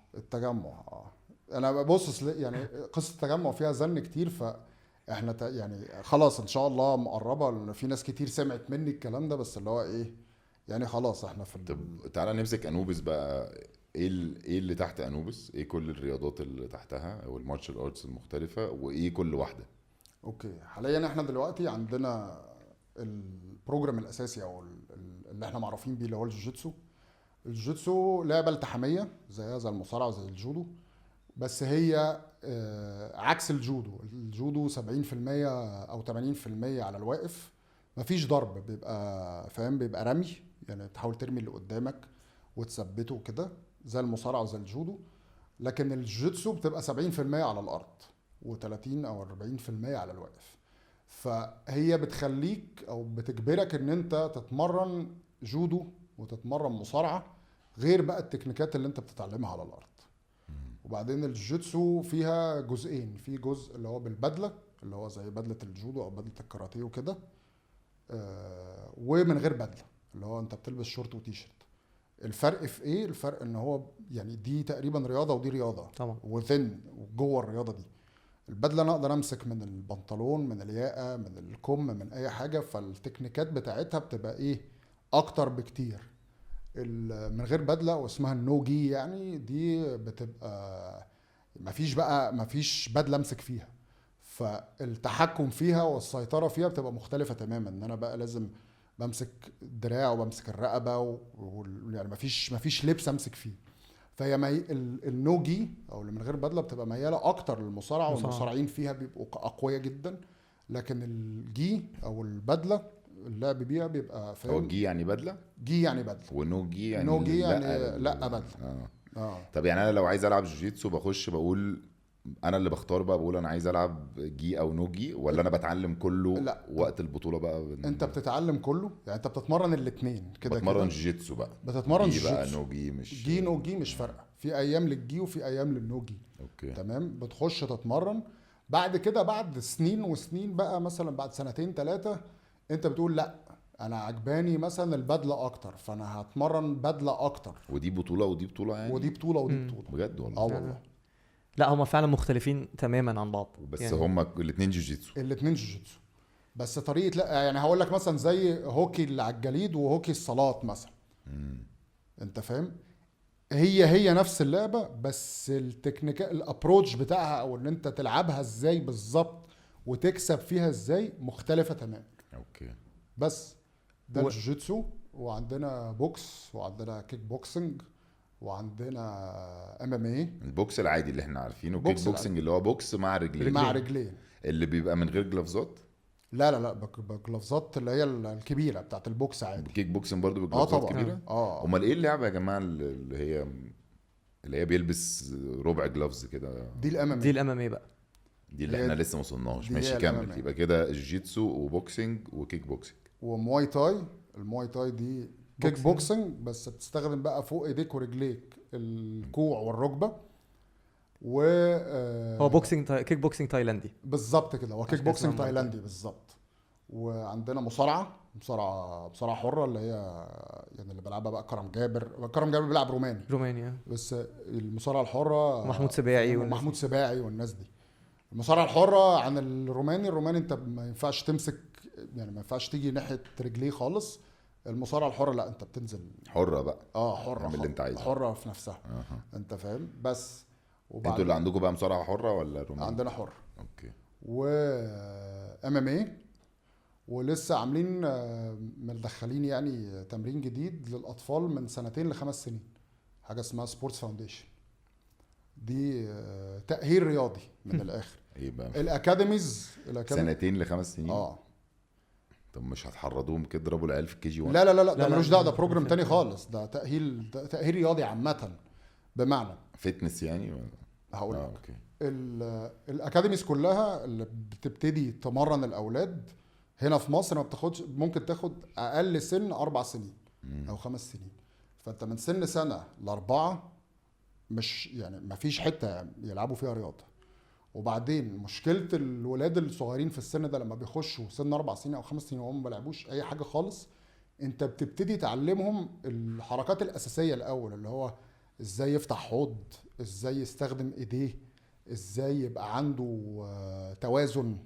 انا ببص يعني قصه التجمع فيها زن كتير، فاحنا يعني خلاص ان شاء الله مقربه، لان في ناس كتير سمعت مني الكلام ده، بس اللي هو ايه يعني خلاص احنا في طب تعالى نمسك انوبس بقى. ايه اللي تحت انوبس؟ ايه كل الرياضات اللي تحتها او المارشال ارتس المختلفه، وايه كل واحده؟ اوكي. حاليا احنا دلوقتي عندنا البروجرام الاساسي او اللي احنا معروفين بيه اللي هو الجوجيتسو. الجوجيتسو لعبه التحاميه زيها زي المصارعه وزي الجودو، بس هي عكس الجودو 70% او 80% على الواقف، مفيش ضرب، بيبقى فاهم، بيبقى رمي يعني تحاول ترمي اللي قدامك وتثبته كده زي المصارعه وزي الجودو. لكن الجوجيتسو بتبقى 70% على الارض و30 او 40% على الواقف. فهي بتخليك او بتجبرك ان انت تتمرن جودو وتتمرن مصارعه، غير بقى التكنيكات اللي انت بتتعلمها على الارض. وبعدين الجوجيتسو فيها جزئين، في جزء اللي هو بالبدله اللي هو زي بدله الجودو او بدله الكاراتيه وكده، ومن غير بدله اللي هو انت بتلبس شورت وتيشرت. الفرق في ايه؟ الفرق ان هو يعني دي تقريبا رياضه ودي رياضه طبعا. وذن وجوه الرياضه دي. البدله انا اقدر امسك من البنطلون، من الياقه، من الكم، من اي حاجه، فالتكنيكات بتاعتها بتبقى ايه اكتر بكتير. من غير بدله واسمها النو جي، يعني دي بتبقى مفيش بدله امسك فيها، فالتحكم فيها والسيطره فيها بتبقى مختلفه تماما. ان انا بقى لازم بمسك الدراع وبمسك الرقبه يعني مفيش لبس امسك فيه. فهي النو جي او اللي من غير بدله بتبقى مياله اكتر للمصارعه، والمصارعين فيها بيبقوا اقوياء جدا. لكن الجي او البدله اللعب بيها بيبقى فاهم. هو الجي يعني بدله، جي يعني بدله، ونو جي يعني نو جي يعني لا بدله. طب يعني انا لو عايز العب جوجيتسو بخش بقول انا اللي بختار بقى، بقول انا عايز العب جي او نو جي، ولا انا بتعلم كله؟ لا. وقت البطوله بقى انت بتتعلم كله، يعني انت بتتمرن الاثنين كده. بتمرن جوجيتسو بقى، بتتمرن جي بقى جوجيتسو. نو جي مش جي نو جي مش فارقه، في ايام للجي وفي ايام للنو جي. اوكي تمام. بتخش تتمرن بعد كده، بعد سنين وسنين بقى، مثلا بعد 2-3 انت بتقول لا انا عجباني مثلا البدله اكتر، فانا هتمرن بدله اكتر. ودي بطوله ودي بطوله يعني، ودي بطوله ودي بطوله بجد والله. والله. لا هما فعلا مختلفين تماما عن بعض بس يعني. هما الاثنين جوجيتسو. الاثنين جوجيتسو، بس طريقه لا يعني هقول لك مثلا زي هوكي اللي على الجليد وهوكي الصالات مثلا. انت فاهم؟ هي نفس اللعبه، بس التكنيك الابروتش بتاعها او ان انت تلعبها ازاي بالظبط وتكسب فيها ازاي مختلفه تماما. اوكي. بس ده الجوجيتسو. وعندنا بوكس، وعندنا كيك بوكسنج، وعندنا ام ام اي. البوكس العادي اللي احنا عارفينه، كيك بوكس بوكسنج اللي هو بوكس مع رجلين، مع رجلين، اللي بيبقى من غير جلافزات. لا بجلافزات اللي هي الكبيره بتاعت البوكس عادي. كيك بوكسنج برضو بجلافزات طبعا. كبيره. امال ايه اللعبه يا جماعه اللي هي بيلبس ربع جلافز كده؟ دي الام ام دي الاماميه بقى، دي اللي احنا لسه ما وصلناش. دي ماشي هي كمل. الأمامية. يبقى كده جوجيتسو وبوكسنج وكيك بوكسنج ومواي تاي. المواي تاي دي كيك بوكسنج، بس بتستخدم بقى فوق ايديك ورجليك الكوع والركبه. و هو بوكسنج كيك بوكسنج تايلاندي بالظبط كده، هو كيك عشان بوكسنج اسمها تايلاندي بالظبط. وعندنا مصارعه حره اللي هي يعني اللي بيلعبها بقى كرم جابر بيلعب رومانيا، بس المصارعه الحره محمود سباعي ومحمود سباعي والناس دي. المصارعه الحره عن الروماني انت ما ينفعش تمسك، يعني ما ينفعش تيجي ناحيه رجليه خالص. المصارعه الحره لا، انت بتنزل حره بقى، حره اعمل اللي انت عايزه، حره في نفسها. انت فاهم؟ بس انتوا اللي عندكم بقى مصارعه حره ولا روماني؟ عندنا حره. اوكي. و ام ام اي. ولسه عاملين مدخلين يعني تمرين جديد للاطفال من 2 ل5 سنين، حاجه اسمها سبورتس فاونديشن. دي تاهيل رياضي من الاخر. ايه بقى الاكاديميز 2 ل5 سنين؟ طب مش هتحرضوهم كده يضربوا العيال في الكي جي 1؟ لا ده ملوش دعوه، ده بروجرام تاني خالص. ده تاهيل رياضي عامه، بمعنى فتنس يعني. هقول لك. اوكي. الاكاديميز كلها اللي بتبتدي تمرن الاولاد هنا في مصر ما بتاخدش، ممكن تاخد اقل سن 4 سنين او 5 سنين. فانت من سنه ل4 مش يعني ما فيش حته يلعبوا فيها رياضه. وبعدين مشكله الولاد الصغيرين في السن ده لما بيخشوا سن 4 سنين او 5 سنين وهم ما بيلعبوش اي حاجه خالص، انت بتبتدي تعلمهم الحركات الاساسيه الاول، اللي هو ازاي يفتح حوض، ازاي يستخدم ايديه، ازاي يبقى عنده توازن،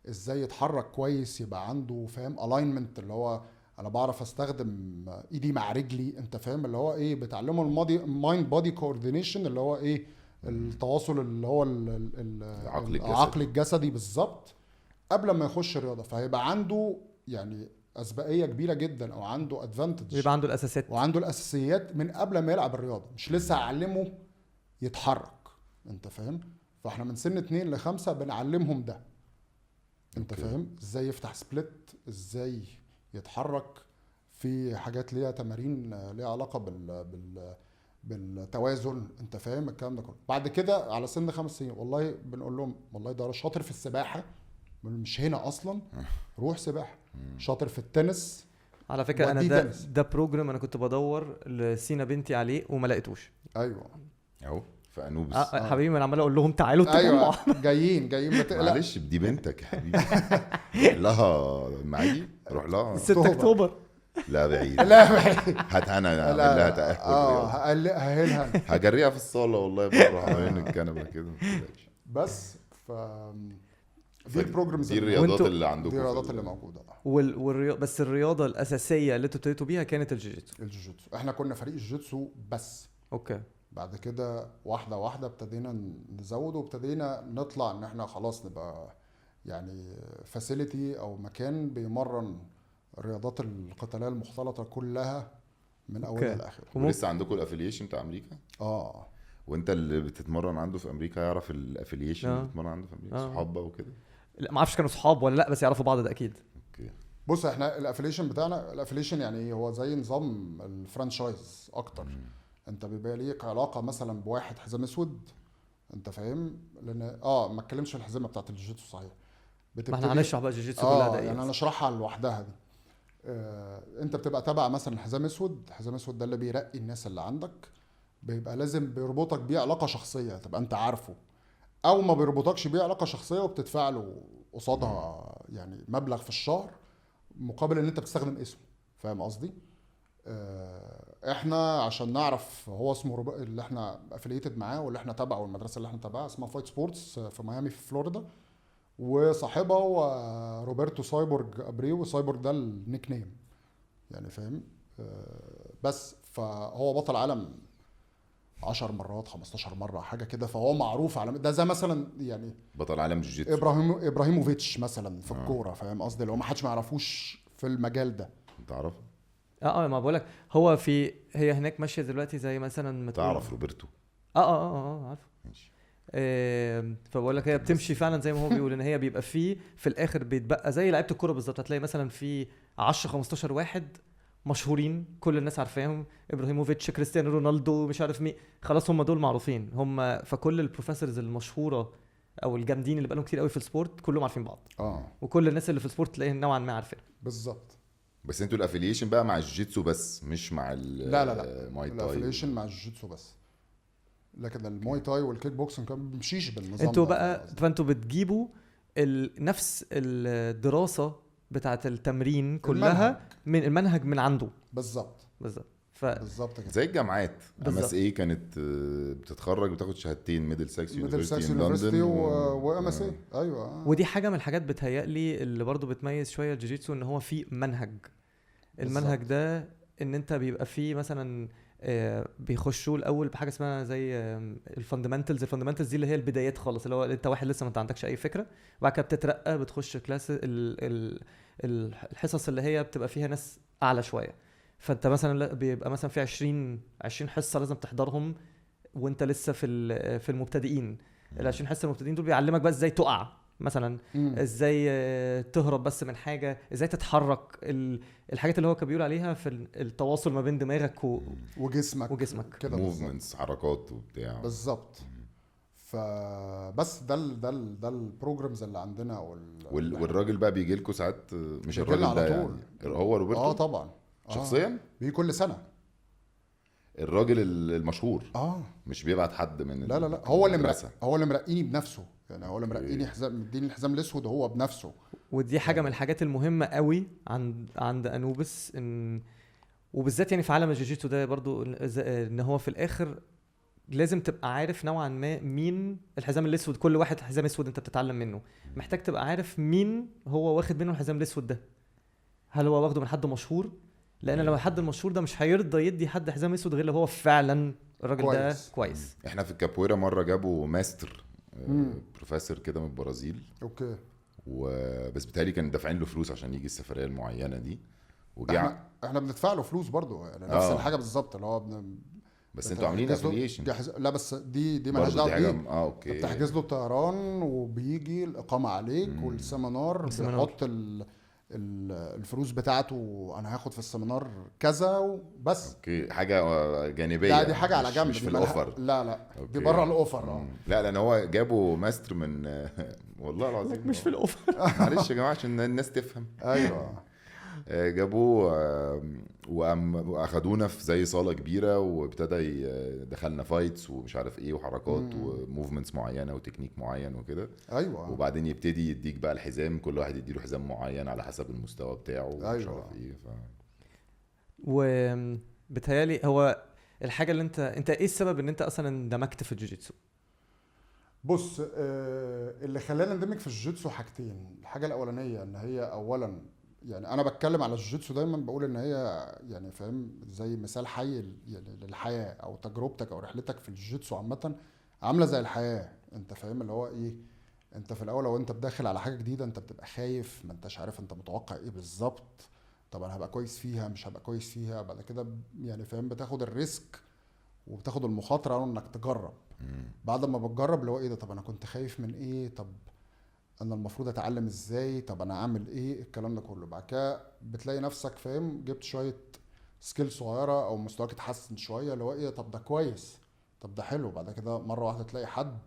ازاي يتحرك كويس، يبقى عنده فاهم الاينمنت، اللي هو انا بعرف استخدم ايدي مع رجلي. انت فاهم اللي هو ايه؟ بتعلمه المايند بودي كوردينيشن، اللي هو ايه؟ التواصل اللي هو العقل الجسدي بالظبط، قبل ما يخش الرياضه. فهيبقى عنده يعني اسبقيه كبيره جدا، او عنده ادفانتج، يبقى عنده الاساسات وعنده الاساسيات من قبل ما يلعب الرياضه، مش لسه هعلمه يتحرك. انت فاهم؟ فاحنا من سن 2 ل5 بنعلمهم ده. انت فاهم؟ ازاي يفتح سبليت، ازاي يتحرك، في حاجات ليها تمارين ليها علاقه بالتوازن. انت فاهم الكلام ده كله؟ بعد كده على سن 5 سنين والله بنقول لهم والله ده شاطر في السباحه، مش هنا اصلا، روح سباحه. شاطر في التنس. على فكره انا ده بروجرام انا كنت بدور لسينا بنتي عليه وما لقيتوش. ايوه اهو في انوبس. حبيبي انا عمال اقول لهم تعالوا ايوه جايين ما تقلقش. معلش دي بنتك يا حبيبي. روح لها المعادي، روح لها 6 اكتوبر. لا بعيد. لا بعيد. هات انا اعمل لا لها تاهل رياضي. هقلها هجريها في الصاله والله بره حوالين الكنبه كده ما تقلقش. بس دي البروجرامز دي الرياضات وانتوا- اللي عندكم دي في الرياضات اللي موجوده. بس الرياضه الاساسيه اللي انتوا ابتديتوا بيها كانت الجيجيتسو. الجوجيتسو احنا كنا فريق الجوجيتسو بس. اوكي. بعد كده واحده واحده ابتدينا نزود، وابتدينا نطلع ان احنا خلاص نبقى يعني فاسيلتي او مكان بيمرن الرياضات القتاليه المختلطه كلها من اولها أوكي. لاخرها. ولسه عندكم الافيليشن بتاع امريكا؟ اه وانت اللي بتتمرن عنده في امريكا يعرف الافيليشن اللي آه. بتتمرن عنده في امريكا؟ آه. صحاب بقى وكده؟ لا ما اعرفش كانوا صحاب ولا لا، بس يعرفوا بعض ده اكيد. اوكي. بص احنا الافيليشن بتاعنا، الافيليشن يعني ايه؟ هو زي نظام الفرانشايز اكتر. انت بيبقى ليك علاقه مثلا بواحد حزام اسود، انت فاهم؟ لان ما اتكلمش في الحزمه بتاعت الجوجيتسو صحيح. ما احنا هنشرح بقى الجيجيتسو كلها ده يعني انا ايه. اشرحها لوحدها دي. انت بتبقى تابع مثلا حزام اسود. حزام اسود ده اللي بيرقي الناس اللي عندك، بيبقى لازم بيربطك بيه علاقه شخصيه تبقى انت عارفه، او ما بيربطكش بيه علاقه شخصيه وبتدفع له قصادها يعني مبلغ في الشهر مقابل ان انت بتستخدم اسمه. فاهم قصدي؟ احنا عشان نعرف هو اسمه اللي احنا افلييتد معاه واللي احنا تابعه، والمدرسه اللي احنا تابعها اسمها فايت سبورتس في ميامي في فلوريدا، وصاحبها هو روبرتو سايبورج ابريو. سايبورج ده النيك نيم يعني، فاهم؟ بس فهو بطل عالم 10 مرات 15 مره حاجه كده، فهو معروف على ده. زي مثلا يعني بطل عالم جوجيتسو. ابراهيموفيتش مثلا في الكوره، فاهم قصدي؟ اللي هو ما حدش ما يعرفوش في المجال ده. انت عارف؟ ما بقولك هو هي هناك ماشيه دلوقتي زي مثلا ما تقول- تعرف روبرتو؟ عارف. ماشي. فبقول لك هي بتمشي فعلا زي ما هو بيقول، ان هي بيبقى في الاخر بيتبقى زي لعيبه الكوره بالظبط. هتلاقي مثلا في 10 15 واحد مشهورين كل الناس عارفاهم، ابراهيموفيتش، كريستيانو رونالدو، مش عارف مين، خلاص هم دول معروفين. هم فكل البروفيسورز المشهوره او الجامدين اللي بقالهم كتير قوي في السبورت كلهم عارفين بعض، وكل الناس اللي في السبورت تلاقيهم نوعا ما عارفين. بالظبط. بس انتوا الافيليشن بقى مع الجوجيتسو بس، مش مع الماي تاي؟ الافيليشن مع الجوجيتسو بس، لكن الماي تاي والكيك بوكسنج كان بيمشيش بالنظام انتوا ده. بقى فانتوا بتجيبوا نفس الدراسه بتاعه التمرين كلها من المنهج من عنده. بالظبط بالظبط كده. زي الجامعات. بالظبط. ام اس اي كانت بتتخرج بتاخد شهادتين، ميدل ساكس يونيفرسيتي يونيفرسيتي وام اس اي. ايوه. ودي حاجه من الحاجات بتهيألي اللي برضو بتميز شويه الجوجيتسو، ان هو في منهج. المنهج بالزبط. ده ان انت بيبقى فيه مثلا بيخشوا الاول بحاجه اسمها زي الفاندمنتالز دي اللي هي البدايات خالص، اللي هو انت واحد لسه ما انت عندكش اي فكره، وبعد كده بتترقى بتخش كلاس الحصص اللي هي بتبقى فيها ناس اعلى شويه. فانت مثلا بيبقى مثلا في 20 حصه لازم تحضرهم وانت لسه في المبتدئين. ال 20 حصه المبتدئين دول بيعلمك بقى ازاي تقع مثلا، ازاي تهرب بس من حاجه، ازاي تتحرك، الحاجات اللي هو كان بيقول عليها في التواصل ما بين دماغك وجسمك كده، موفمنتس، حركات وبتاع. بالظبط. فبس ده البروجرامز اللي عندنا والراجل بقى بيجي لكم ساعات؟ مش بيجي الراجل على ده طول. يعني هو روبرتو؟ طبعا. شخصيا؟ بيجي كل سنه الراجل المشهور؟ مش بيبعت حد من لا هو اللي مرقيني بنفسه يعني. هو اللي مرقيني حزام، مديني الحزام الاسود هو بنفسه. ودي حاجه من الحاجات المهمه قوي عند انوبس، وبالذات يعني في عالم الجوجيتسو ده برضو، ان هو في الاخر لازم تبقى عارف نوعا ما مين الحزام الاسود. كل واحد حزام اسود انت بتتعلم منه، محتاج تبقى عارف مين هو واخد منه الحزام الاسود ده. هل هو واخده من حد مشهور؟ لان لو الحد المشهور ده مش هيرضى يدي حد حزام اسود غير لو هو فعلا الراجل ده كويس. احنا في الكابويرا مره جابوا ماستر بروفيسور كده من البرازيل. اوكي. وبس بتهيألي كان دافعين له فلوس عشان يجي السفريه المعينه دي. احنا بندفع له فلوس برضو يعني، نفس الحاجه بالظبط اللي هو بس انتوا عاملين افيليشن؟ لا بس دي مالهاش دعوه بيه. اوكي. بتحجز له الطيران وبيجي الاقامه عليك والسيمينار بيحط الفلوس بتاعته. انا هاخد في السيمينار كذا وبس. اوكي. حاجه جانبيه؟ دي حاجه على جنب، مش في الاوفر؟ لا دي بره الاوفر. لا لان هو جابوا ماستر من والله العظيم مش في الاوفر. معلش يا جماعه عشان الناس تفهم. ايوه. جابوه واخدونا في زي صاله كبيره، وابتدى دخلنا فايتس ومش عارف ايه وحركات وموفمنتس معينه وتكنيك معين وكده. ايوه. وبعدين يبتدي يديك بقى الحزام، كل واحد يديله حزام معين على حسب المستوى بتاعه. أيوة. مش عارف ايه وبتهيالي هو الحاجه اللي انت ايه السبب ان انت اصلا اندمجت في الجوجيتسو؟ بص، اللي خلاني اندمج في الجوجيتسو حاجتين. الحاجه الاولانيه ان هي اولا، يعني انا بتكلم على الجوجيتسو دايما بقول ان هي يعني فاهم زي مثال حي يعني للحياه، او تجربتك او رحلتك في الجوجيتسو عامه عامله زي الحياه. انت فاهم اللي هو ايه؟ انت في الاول لو انت بداخل على حاجه جديده انت بتبقى خايف، ما انتش عارف انت متوقع ايه بالظبط. طب انا هبقى كويس فيها مش هبقى كويس فيها؟ بعد كده يعني فاهم بتاخد الريسك وبتاخد المخاطره انك تجرب. بعد ما بتجرب اللي هو ايه ده، طب انا كنت خايف من ايه، طب انا المفروض اتعلم ازاي، طب انا اعمل ايه، الكلام ده كله. بعد كده بتلاقي نفسك فاهم جبت شويه سكيل صغيره او مستواك اتحسن شويه، اللي هو ايه، طب ده كويس، طب ده حلو. بعد كده مره واحده تلاقي حد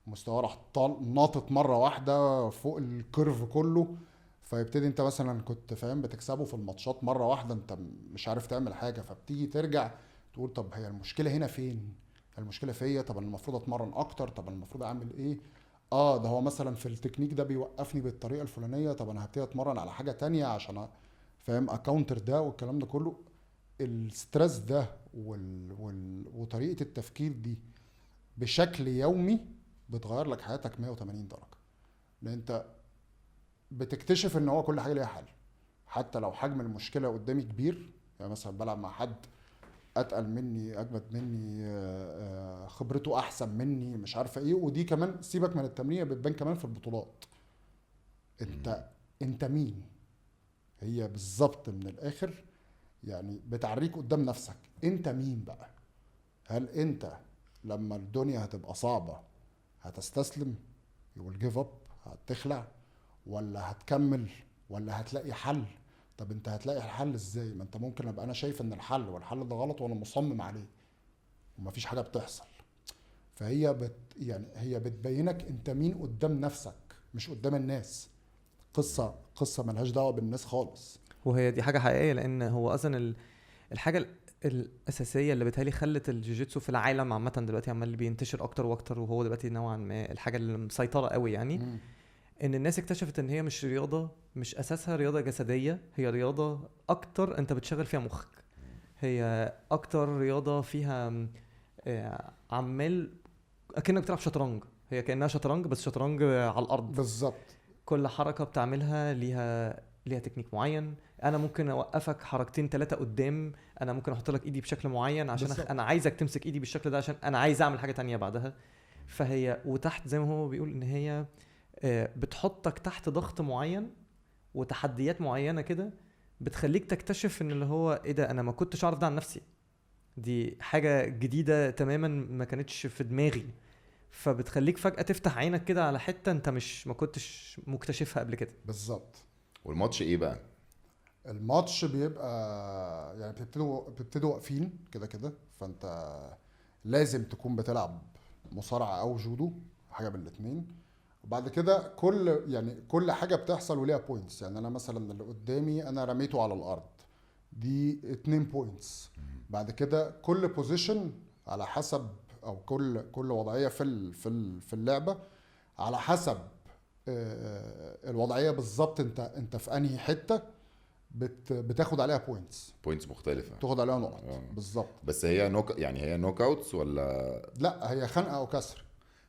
مستواه راح ناطط مره واحده فوق الكيرف كله، فيبتدي انت مثلا كنت فاهم بتكسبه في الماتشات مره واحده انت مش عارف تعمل حاجه، فبتيجي ترجع تقول طب هي المشكله هنا فين؟ المشكله فيا؟ طب انا المفروض اتمرن اكتر، طب انا المفروض اعمل ايه؟ ده هو مثلا في التكنيك ده بيوقفني بالطريقه الفلانيه، طب انا هبتدي اتمرن على حاجه تانية عشان فاهم اكاونتر ده والكلام ده كله. الستريس ده وطريقه التفكير دي بشكل يومي بتغير لك حياتك 180 درجه. لان انت بتكتشف ان هو كل حاجه ليها حل، حتى لو حجم المشكله قدامي كبير. يعني مثلا بلعب مع حد اتقل مني، اجمد مني، خبرته احسن مني، مش عارفه ايه. ودي كمان سيبك من التمرين، بتبان كمان في البطولات. انت مين؟ هي بالظبط من الاخر يعني بتعريك قدام نفسك انت مين بقى. هل انت لما الدنيا هتبقى صعبه هتستسلم يقول جيف اب، هتخلع، ولا هتكمل، ولا هتلاقي حل؟ طب انت هتلاقي الحل ازاي؟ ما انت ممكن ابقى انا شايف ان الحل والحل ده غلط وانا مصمم عليه ومفيش حاجه بتحصل. فهي يعني هي بتبينك انت مين قدام نفسك مش قدام الناس. قصه ملهاش دعوه بالناس خالص. وهي دي حاجه حقيقيه، لان هو اصلا الحاجه الاساسيه اللي بتهيالي خلت الجوجيتسو في العالم عامه دلوقتي عمال بينتشر اكتر واكتر، وهو دلوقتي نوعا ما الحاجه اللي مسيطره قوي يعني ان الناس اكتشفت ان هي مش رياضه، مش اساسها رياضه جسديه، هي رياضه اكتر انت بتشغل فيها مخك. هي اكتر رياضه فيها عمال اكنك بتلعب شطرنج. هي كانها شطرنج بس شطرنج على الارض. بالظبط. كل حركه بتعملها ليها تكنيك معين. انا ممكن اوقفك حركتين ثلاثه قدام، انا ممكن احط لك ايدي بشكل معين عشان انا عايزك تمسك ايدي بالشكل ده عشان انا عايز اعمل حاجه تانية بعدها. فهي وتحت زي ما هو بيقول ان هي بتحطك تحت ضغط معين وتحديات معينه كده، بتخليك تكتشف ان اللي هو ايه ده، انا ما كنتش اعرف ده عن نفسي، دي حاجه جديده تماما ما كانتش في دماغي. فبتخليك فجاه تفتح عينك كده على حته انت ما كنتش مكتشفها قبل كده. بالظبط. والماتش ايه بقى؟ الماتش بيبقى يعني بتبتدوا واقفين كده كده، فانت لازم تكون بتلعب مصارعه او جودو، حاجه من الاثنين. وبعد كده كل حاجه بتحصل وليها بوينتس. يعني انا مثلا اللي قدامي انا رميته على الارض، دي 2 بوينتس. بعد كده كل بوزيشن على حسب، او كل وضعيه في اللعبه على حسب الوضعيه بالظبط. انت في انهي حته بتاخد عليها بوينتس مختلفه، تاخد عليها نقط. بالظبط. بس هي هي نوك اوتس ولا لا هي خنقه او كسر؟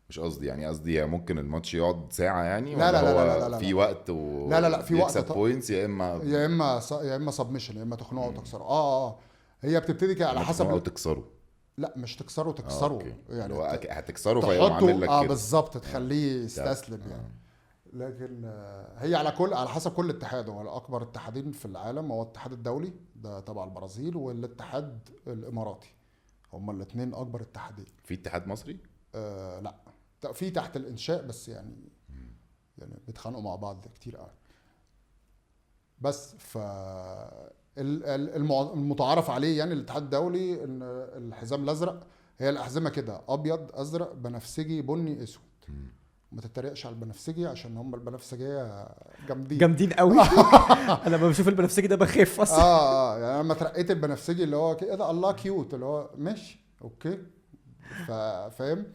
مش قصدي، يعني قصدي ممكن الماتش يقعد ساعه يعني، لا ولا لا هو لا لا لا في وقت لا في وقت بوينتس يا اما سبمشن يا اما تخنقه او تكسره. هي بتبتدي كده على حسب او تكسره. لا مش تكسره يعني هتكسره فيقوم عامل لك كده بالظبط تخليه يستسلم يعني. لكن هي على حسب كل اتحاد. هو اكبر اتحادين في العالم هو الاتحاد الدولي ده تبع البرازيل، والاتحاد الاماراتي. هما الاثنين اكبر اتحادين. في اتحاد مصري؟ لا في تحت الانشاء بس يعني بيتخانقوا مع بعض كتير قوي. بس المتعارف عليه يعني الاتحاد الدولي ان الحزام الازرق، هي الاحزمه كده ابيض ازرق بنفسجي بني اسود. ما تتريقش على البنفسجي عشان هم البنفسجيه جامدين قوي. انا لما بشوف البنفسجي ده بخاف اصلا. يعني لما ترقيت البنفسجي اللي هو كده الله كيوت اللي هو ماشي اوكي فاهم.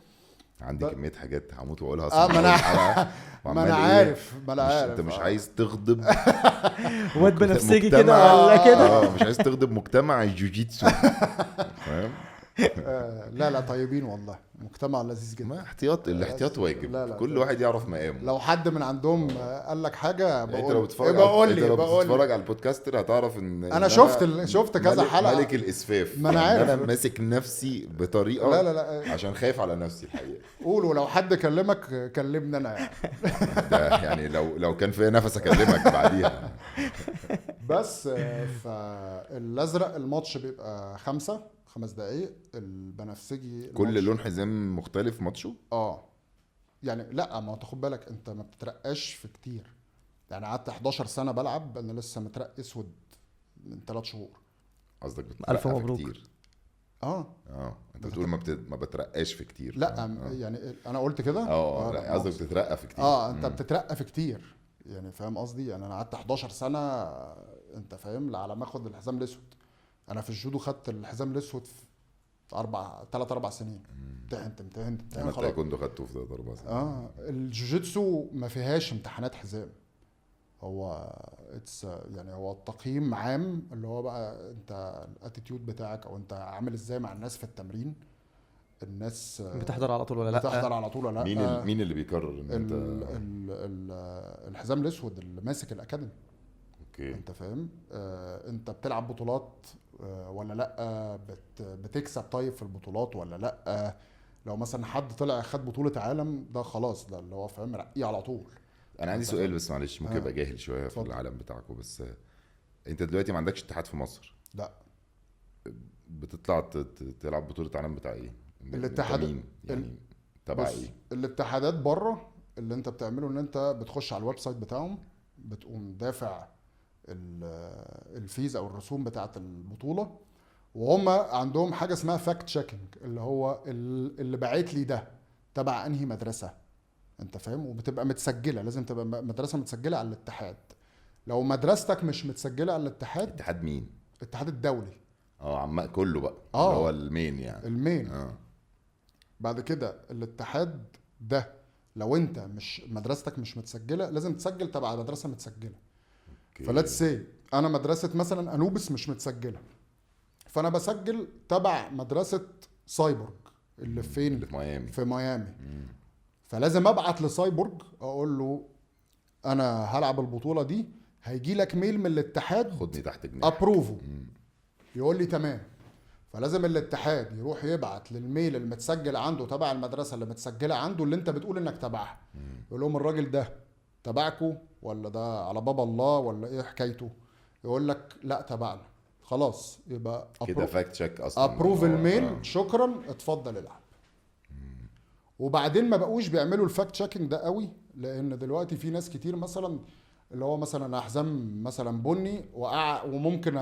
عندي ب- كميه حاجات هموت واقولها ما أصلاً انا أول حلقة، وعمال ما انا إيه، عارف ما انا عارف انت مش عايز تغضب واد بنفسجي كده مجتمع- ولا كده. مش عايز تغضب مجتمع الجوجيتسو، فاهم؟ لا لا طيبين والله، مجتمع لذيذ جدا. ما احتياط، الاحتياط واجب، لا لا، كل واحد يعرف مقامه. لو حد من عندهم قال لك حاجه يعني انت بقول لو بتتفرج بقول انت لي لو بقول بتتفرج لي. على البودكاستر هتعرف ان أنا شفت كذا حلقة. ملك الاسفاف. ما أنا يعني عارف. انا ماسك نفسي بطريقه لا لا لا عشان خايف على نفسي الحقيقه. قول، ولو حد كلمك كلمني انا يعني. ده يعني لو كان فيا نفس اكلمك بعديها. بس فالازرق الماتش بيبقى 5 دقايق، البنفسجي كل الماتش- لون حزام مختلف ماتشه. يعني لا، ما تاخد بالك انت ما بتترقاش في كتير. يعني قعدت 11 سنه بلعب، انا لسه مترقى اسود من 3 شهور. قصدك ألف بتترقى في مبروك. كتير. اه انت بتقول ما بترقاش في كتير. لا يعني انا قلت كده. لا لا، قصدك مؤاخذة. بتترقى في كتير. انت بتترقى في كتير، يعني فاهم قصدي. يعني انا قعدت 11 سنه، انت فاهم، على ما اخد الحزام الاسود. انا في الجودو خدت الحزام الاسود في 3-4 سنين. امتحنت انا خلاص. التايكوندو خدته في 4 سنين. الجوجيتسو ما فيهاش امتحانات حزام. هو يعني هو التقييم عام، اللي هو بقى انت الاتيتيود بتاعك، او انت عامل ازاي مع الناس في التمرين. الناس بتحضر على طول ولا لا؟ بتحضر على طول ولا لا. مين اللي بيقرر ان انت؟ الحزام الاسود اللي ماسك الاكاديمي. اوكي. انت فاهم. انت بتلعب بطولات ولا لا، بتكسب طيب في البطولات ولا لا. لو مثلا حد طلع خد بطولة عالم، ده خلاص، ده اللي هو فاهم رقيه على طول. انا عندي سؤال بس معلش، ممكن ابقى جاهل شويه في اتفضل. العالم بتاعكم، بس انت دلوقتي ما عندكش اتحاد في مصر، لا، بتطلع تلعب بطوله عالم بتاع ايه؟ الاتحاد- أنت مين يعني؟ تبع بص، ايه؟ الاتحادات بره اللي انت بتعمله ان انت بتخش على الويب سايت بتاعهم، بتقوم دافع الفيز او الرسوم بتاعه البطوله، وهم عندهم حاجه اسمها فاكت تشيكنج، اللي هو اللي باعت لي ده تبع انهي مدرسه. انت فاهم. وبتبقى متسجله، لازم تبقى مدرسه متسجله على الاتحاد. لو مدرستك مش متسجله على الاتحاد، اتحاد مين؟ الاتحاد الدولي عم كله بقى، آه. اللي هو المين يعني. المين. بعد كده الاتحاد ده، لو انت مش مدرستك مش متسجله، لازم تسجل تبع مدرسه متسجله. اوكي. فلاتس سي انا مدرسه مثلا انوبس مش متسجله، فانا بسجل تبع مدرسه سايبورغ اللي فين، اللي في ميامي. في ميامي. فلازم ابعت لسايبورغ اقول له انا هلعب البطوله دي، هيجي لك ميل من الاتحاد خدني تحت جناح. ابروفو، يقول لي تمام. فلازم الاتحاد يروح يبعت للميل المتسجل عنده تبع المدرسه اللي متسجله عنده، اللي انت بتقول انك تبعها، يقول لهم الراجل ده تبعكوا ولا ده على باب الله ولا ايه حكايته. يقول لك لا تبعنا، خلاص يبقى كده فاكت تشيك اصلا. ابروف الميل، شكرا اتفضل العب. وبعدين ما بقوش بيعملوا الفاكت تشيكنج ده قوي، لان دلوقتي في ناس كتير مثلا اللي هو مثلا حزام مثلا بني وممكن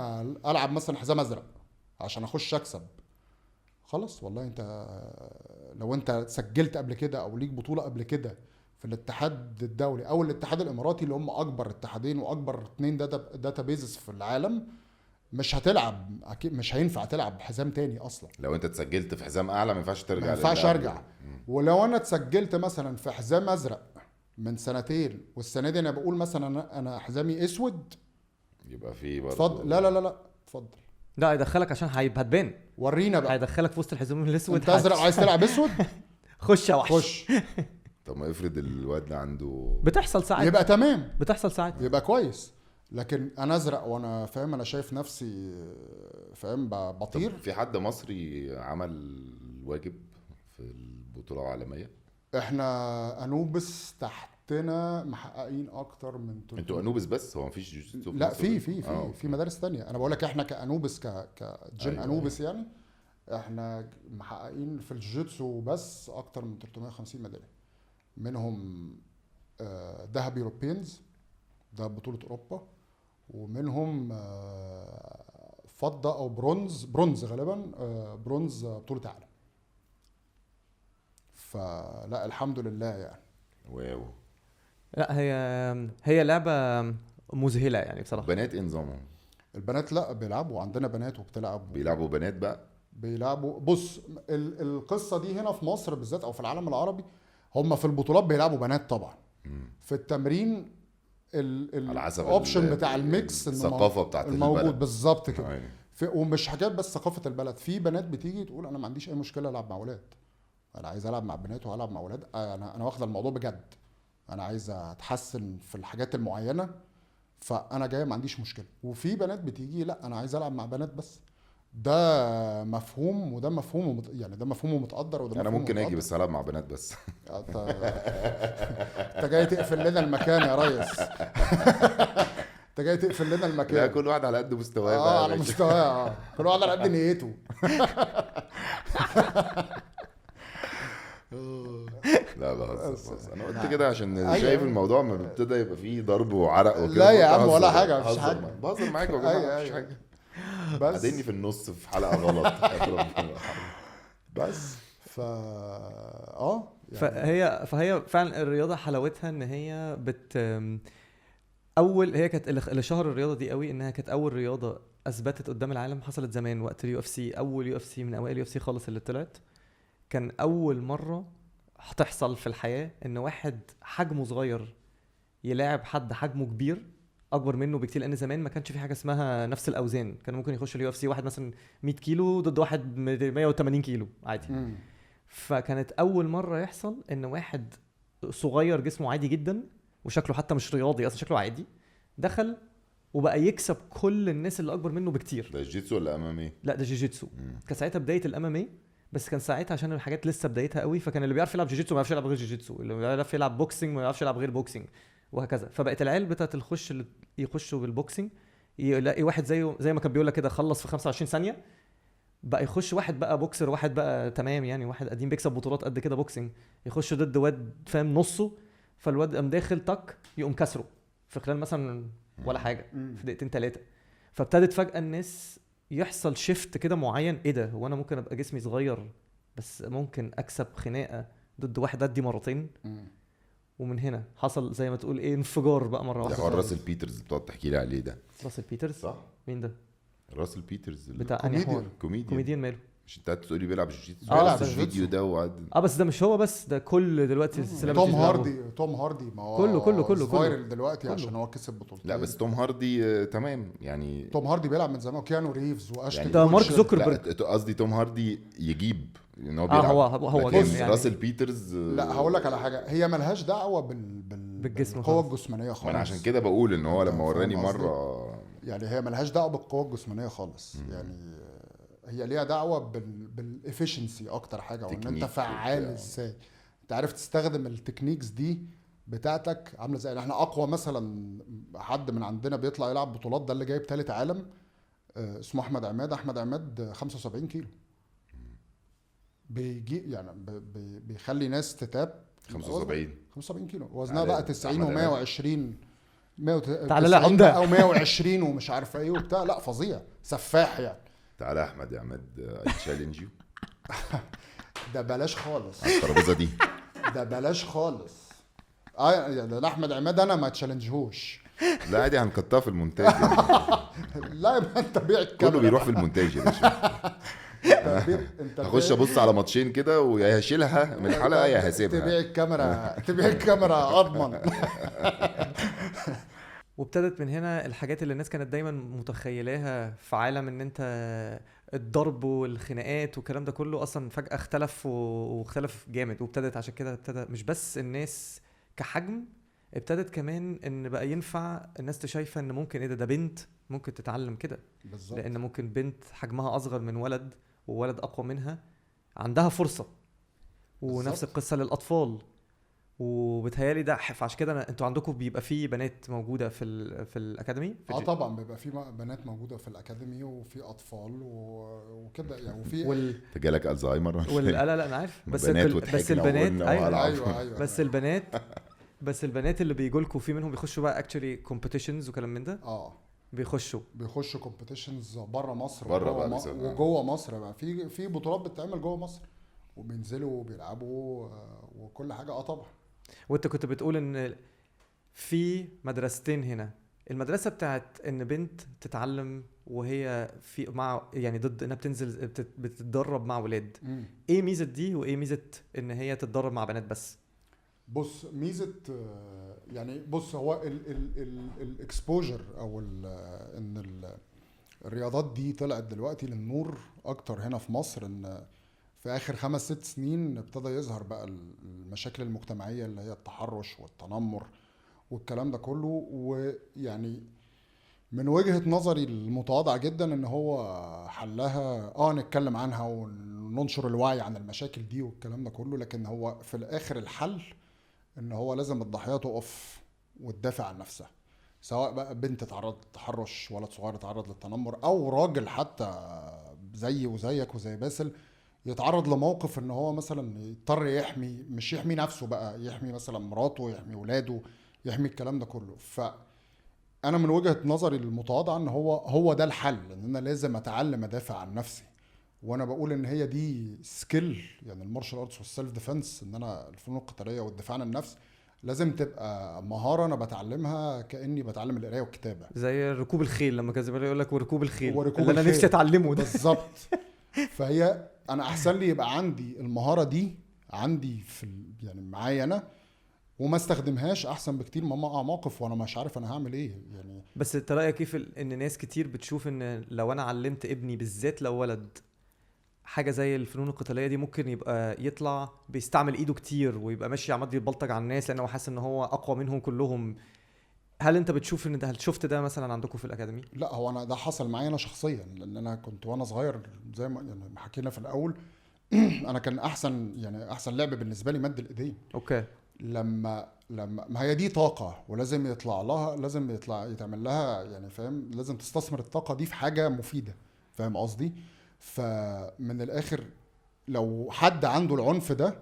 العب مثلا حزام ازرق عشان اخش اكسب. خلاص والله، انت لو انت سجلت قبل كده او ليك بطوله قبل كده في الاتحاد الدولي او الاتحاد الاماراتي، اللي هم اكبر اتحادين واكبر 2 داتا بيزز في العالم، مش هتلعب اكيد، مش هينفع تلعب حزام تاني اصلا. لو انت اتسجلت في حزام اعلى ما ينفعش ترجع. ما ينفعش للي قبله. ارجع. ولو انا اتسجلت مثلا في حزام ازرق من 2 سنين، والسنه دي انا بقول مثلا انا حزامي اسود، يبقى في برضه. اتفضل. لا لا لا لا اتفضل، لا يدخلك عشان هتبان، ورينا بقى. هيدخلك في وسط الحزام الاسود. انت ازرق عايز تلعب اسود، خش يا وحش. خش. طب ما افرض الواد ده عنده بتحصل ساعات، يبقى تمام، بتحصل ساعات. يبقى كويس. لكن انا ازرق وانا فاهم، انا شايف نفسي فاهم بطير. طب في حد مصري عمل الواجب في البطوله العالميه؟ احنا انوبس تحتنا محققين اكتر من 300. انتوا انوبس بس، هو مفيش جوجيتسو لا، مصر؟ في مدارس تانية. انا بقول لك احنا كانوبس كجيم أيوة، انوبس يعني احنا محققين في الجوجيتسو بس اكتر من 350 ميداليه، منهم ذهب يوروبينز، ده بطوله اوروبا، ومنهم فضه او برونز غالبا، برونز بطوله عالم. فلا الحمد لله يعني. واو. لا هي لعبه مذهله يعني بصراحه. بنات ايه نظامهم؟ البنات لا بيلعبوا، عندنا بنات وبتلعب. بيلعبوا بنات بقى؟ بيلعبوا. بص القصه دي هنا في مصر بالذات او في العالم العربي، هم في البطولات بيلعبوا بنات طبعا. في التمرين على حسب الاوبشن بتاع الميكس الثقافه بتاعت الموجود البلد. بالظبط كده. يعني. ومش حاجات بس ثقافه البلد، في بنات بتيجي تقول انا ما عنديش اي مشكله العب مع اولاد، انا عايز العب مع بنات والعب مع اولاد، انا واخد الموضوع بجد، انا عايز اتحسن في الحاجات المعينه فانا جاي ما عنديش مشكله. وفي بنات بتيجي لا انا عايز العب مع بنات بس. ده مفهوم وده مفهوم يعني ده مفهوم ومتقدر وده انا مفهوم ممكن اجي ومتقدر. بس العب مع بنات بس. انت جاي تقفل لنا المكان يا ريس. انت جاي تقفل لنا لا المكان. كل واحد على قد مستواه بقى يا على باشا. مستواه. كل واحد على قد نيته. لا بهزر. انا قلت لا. كده عشان أيوة. شايف الموضوع ما ابتدى يبقى فيه ضرب وعرق وكده. لا يا قلت عم ولا هزر. حاجة، مفيش هزر حاجة. معاك. بهزر معاك يا جماعه أيوة، مفيش أيوة. حاجه. بس قاعديني في النص في حلقه غلط. بس فهي فعلا الرياضه حلاوتها ان هي اول هي كانت اللي شهر الرياضه دي قوي انها كانت اول رياضه اثبتت قدام العالم. حصلت زمان وقت اليو اف سي، اول يو اف سي من اوائل اليو اف سي خالص اللي طلعت. كان اول مره هتحصل في الحياه ان واحد حجمه صغير يلاعب حد حجمه كبير اكبر منه بكتير، لان زمان ما كانش في حاجه اسمها نفس الاوزان. كان ممكن يخش اليو اف سي واحد مثلا 100 كيلو ضد واحد 180 كيلو عادي. فكانت اول مره يحصل ان واحد صغير جسمه عادي جدا وشكله حتى مش رياضي اصلا، شكله عادي، دخل وبقى يكسب كل الناس اللي اكبر منه بكتير. ده جيتسو ولا امامي؟ لا ده جيجيتسو. كان ساعتها بدايه الام ام بس كان ساعتها عشان الحاجات لسه بدايتها قوي، فكان اللي بيعرف يلعب جيجيتسو ما يعرفش يلعب غير جيجيتسو، اللي بيعرف يلعب بوكسنج ما يعرفش يلعب غير بوكسنج، وهكذا. فبقت العيال بتاعت الخش اللي يخشوا بالبوكسنج يلاقي واحد زي ما كان بيقول لك كده خلص في 25 ثانيه، بقى يخش واحد بقى بوكسر، واحد بقى تمام يعني، واحد قديم بيكسب بطولات قد كده بوكسنج، يخش ضد واد فاهم نصه، فالواد قام داخل تك يقوم كسره في خلال مثلا ولا حاجه في دقيقتين ثلاثه. فابتدت فجاه الناس يحصل شيفت كده معين، ايه ده، هو انا ممكن ابقى جسمي صغير بس ممكن اكسب خناقه ضد واحد قدي مرتين. ومن هنا حصل زي ما تقول ايه انفجار بقى مره ده واحده. حوار راسل بيترز بتقعد تحكي لي عليه ده. راسل بيترز صح؟ مين ده؟ راسل بيترز بتاع انهي حوار؟ كوميديان ماله؟ مش انت تقولي بيلعب جوجيتسو؟ لا، بس الفيديو ده وقعد بس ده مش هو بس، ده كل دلوقتي توم هاردي ما هو كله فايرل دلوقتي كله. عشان هو كسب بطولتين. لا بس توم هاردي تمام يعني. توم هاردي بيلعب من زمان، وكيانو ريفز واشلي يعني ده مارك كوتشر. زوكربيرج. قصدي توم هاردي يجيب ان هو بيلعب. هو لكن جسم يعني. راسل بيترز لا هقول لك على حاجه، هي ملهاش دعوه بالجسم بالقوه خالص. الجسمانيه خالص. ما انا عشان كده بقول ان هو لما فاهم وراني قصدي؟ مره يعني هي ملهاش دعوه بالقوه الجسمانيه خالص. يعني هي ليها دعوه بالافشنسي اكتر حاجه، وان انت تكنيك فعال وبتاع. ازاي، انت عارف تستخدم التكنيكس دي بتاعتك. عامله زي احنا اقوى مثلا حد من عندنا بيطلع يلعب بطولات، ده اللي جايب ثالث عالم، اسمه احمد عماد 75 كيلو بيجي يعني بيخلي ناس تتاب 75 كيلو وزنها بقى 90 و120 تعالى لا عمده او 120 ومش عارف ايه وبتاع. لا فظيع، سفاح يعني. تعالى احمد يا عماد تشالنج يو ده بلاش خالص. على الترابيزه دي. ده بلاش خالص. يعني ده احمد عماد انا ما تشالنجهوش. لا عادي هنقطها في المونتاج يعني. لا ما انت بيع الكاميرا. كله بيروح في المونتاج يا باشا. انت هخش ابص على ماتشين كده ويا هشيلها من الحلقه يا هسيبها. تبيع الكاميرا اضمن. وابتدت من هنا الحاجات اللي الناس كانت دايما متخيلاها في عالم ان انت الضرب والخناقات والكلام ده كله اصلا فجأة اختلف واختلف جامد. وابتدت عشان كده ابتدى مش بس الناس كحجم، ابتدت كمان ان بقى ينفع الناس تشايفه ان ممكن ايه ده بنت ممكن تتعلم كده. بالظبط. لان ممكن بنت حجمها اصغر من ولد وولد اقوى منها عندها فرصة. ونفس بالظبط. القصة للاطفال. وبتهيالي ده فعشان كده انتوا عندكم بيبقى فيه بنات موجوده في الاكاديمي طبعا بيبقى في بنات موجوده في الاكاديمي وفي اطفال وكده يعني. وفي جالك الزهايمر لا انا عارف بس بس البنات ايوه بس البنات اللي بيجوا لكم في منهم بيخشوا بقى اكشلي كومبيتيشنز وكلام من ده. بيخشوا كومبيتيشنز بره مصر وجوه مصر بقى في بطولات بتتعمل جوه مصر وبينزلوا وبيلعبوا وكل حاجه. طبعا. وانت كنت بتقول ان في مدرستين هنا، المدرسه بتاعت ان بنت تتعلم وهي في مع يعني ضد انها بتنزل بتتدرب مع ولاد. ايه ميزه دي وايه ميزه ان هي تتدرب مع بنات بس؟ بص ميزه يعني بص هو الاكسبوجر او ان الرياضات دي طلعت دلوقتي للنور اكتر هنا في مصر، ان في اخر 5-6 سنين ابتدى يظهر بقى المشاكل المجتمعيه اللي هي التحرش والتنمر والكلام ده كله. ويعني من وجهة نظري المتواضعة جدا ان هو حلها نتكلم عنها وننشر الوعي عن المشاكل دي والكلام ده كله، لكن هو في الاخر الحل ان هو لازم الضحية تقف وتدافع عن نفسها، سواء بقى بنت تعرض للتحرش، ولد صغير يتعرض للتنمر، او راجل حتى زي وزيك وزي باسل يتعرض لموقف ان هو مثلا يضطر يحمي، مش يحمي نفسه بقى، يحمي مثلا مراته، يحمي ولاده، يحمي الكلام ده كله. انا من وجهة نظري المتواضعة ان هو ده الحل، ان انا لازم اتعلم ادافع عن نفسي. وانا بقول ان هي دي سكيل، يعني المارشال ارتس والسيلف ديفense، ان انا الفنون القتالية والدفاع عن النفس لازم تبقى مهارة انا بتعلمها كأني بتعلم القراية والكتابة. زي ركوب الخيل، لما كان زمان يقول لك وركوب الخيل، وركوب اللي انا الخيل. نفسي اتعلمه ده. بالظبط. فهي انا احسن لي يبقى عندي المهارة دي عندي يعني معايا انا، وما استخدمهاش احسن بكتير ما اقع موقف وانا مش عارف انا هعمل ايه يعني. بس انت رايك كيف ان ناس كتير بتشوف ان لو انا علمت ابني بالذات لو ولد حاجه زي الفنون القتاليه دي، ممكن يبقى يطلع بيستعمل ايده كتير ويبقى ماشي عمال يبلطج على الناس لانه حاسس ان هو اقوى منهم كلهم. هل انت بتشوف ان ده، هل شفت ده مثلا عندكم في الاكاديمي؟ لا، هو انا ده حصل معايا انا شخصيا، لان انا كنت وانا صغير زي ما يعني حكينا في الاول انا كان احسن لعبه بالنسبه لي مد الايدين. اوكي. لما ما هي دي طاقه ولازم يتعمل لها يعني فاهم، لازم تستثمر الطاقه دي في حاجه مفيده، فاهم قصدي؟ فمن الاخر لو حد عنده العنف ده،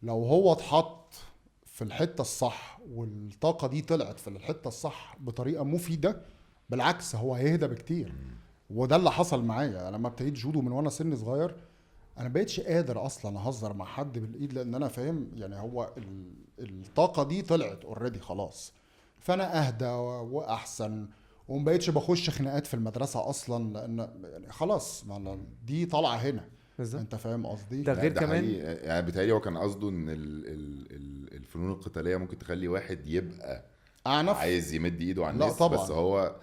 لو هو اتحط في الحته الصح والطاقه دي طلعت في الحته الصح بطريقه مفيده، بالعكس هو هيهدى بكتير. وده اللي حصل معايا لما ابتديت جودو من وانا سن صغير. انا بقيتش قادر اصلا اهزر مع حد بالايد، لان انا فاهم يعني هو الطاقه دي طلعت اوريدي خلاص، فانا اهدى واحسن، وما بقيتش بخش خناقات في المدرسه اصلا، لان يعني خلاص ما دي طالعه هنا. بالظبط. انت فاهم قصدي؟ ده غير ده كمان حقيقي. يعني بيتهيألي هو كان قصده ان الفنون القتاليه ممكن تخلي واحد يبقى اعنف. عايز يمد ايده على لا الناس. طبعاً. بس هو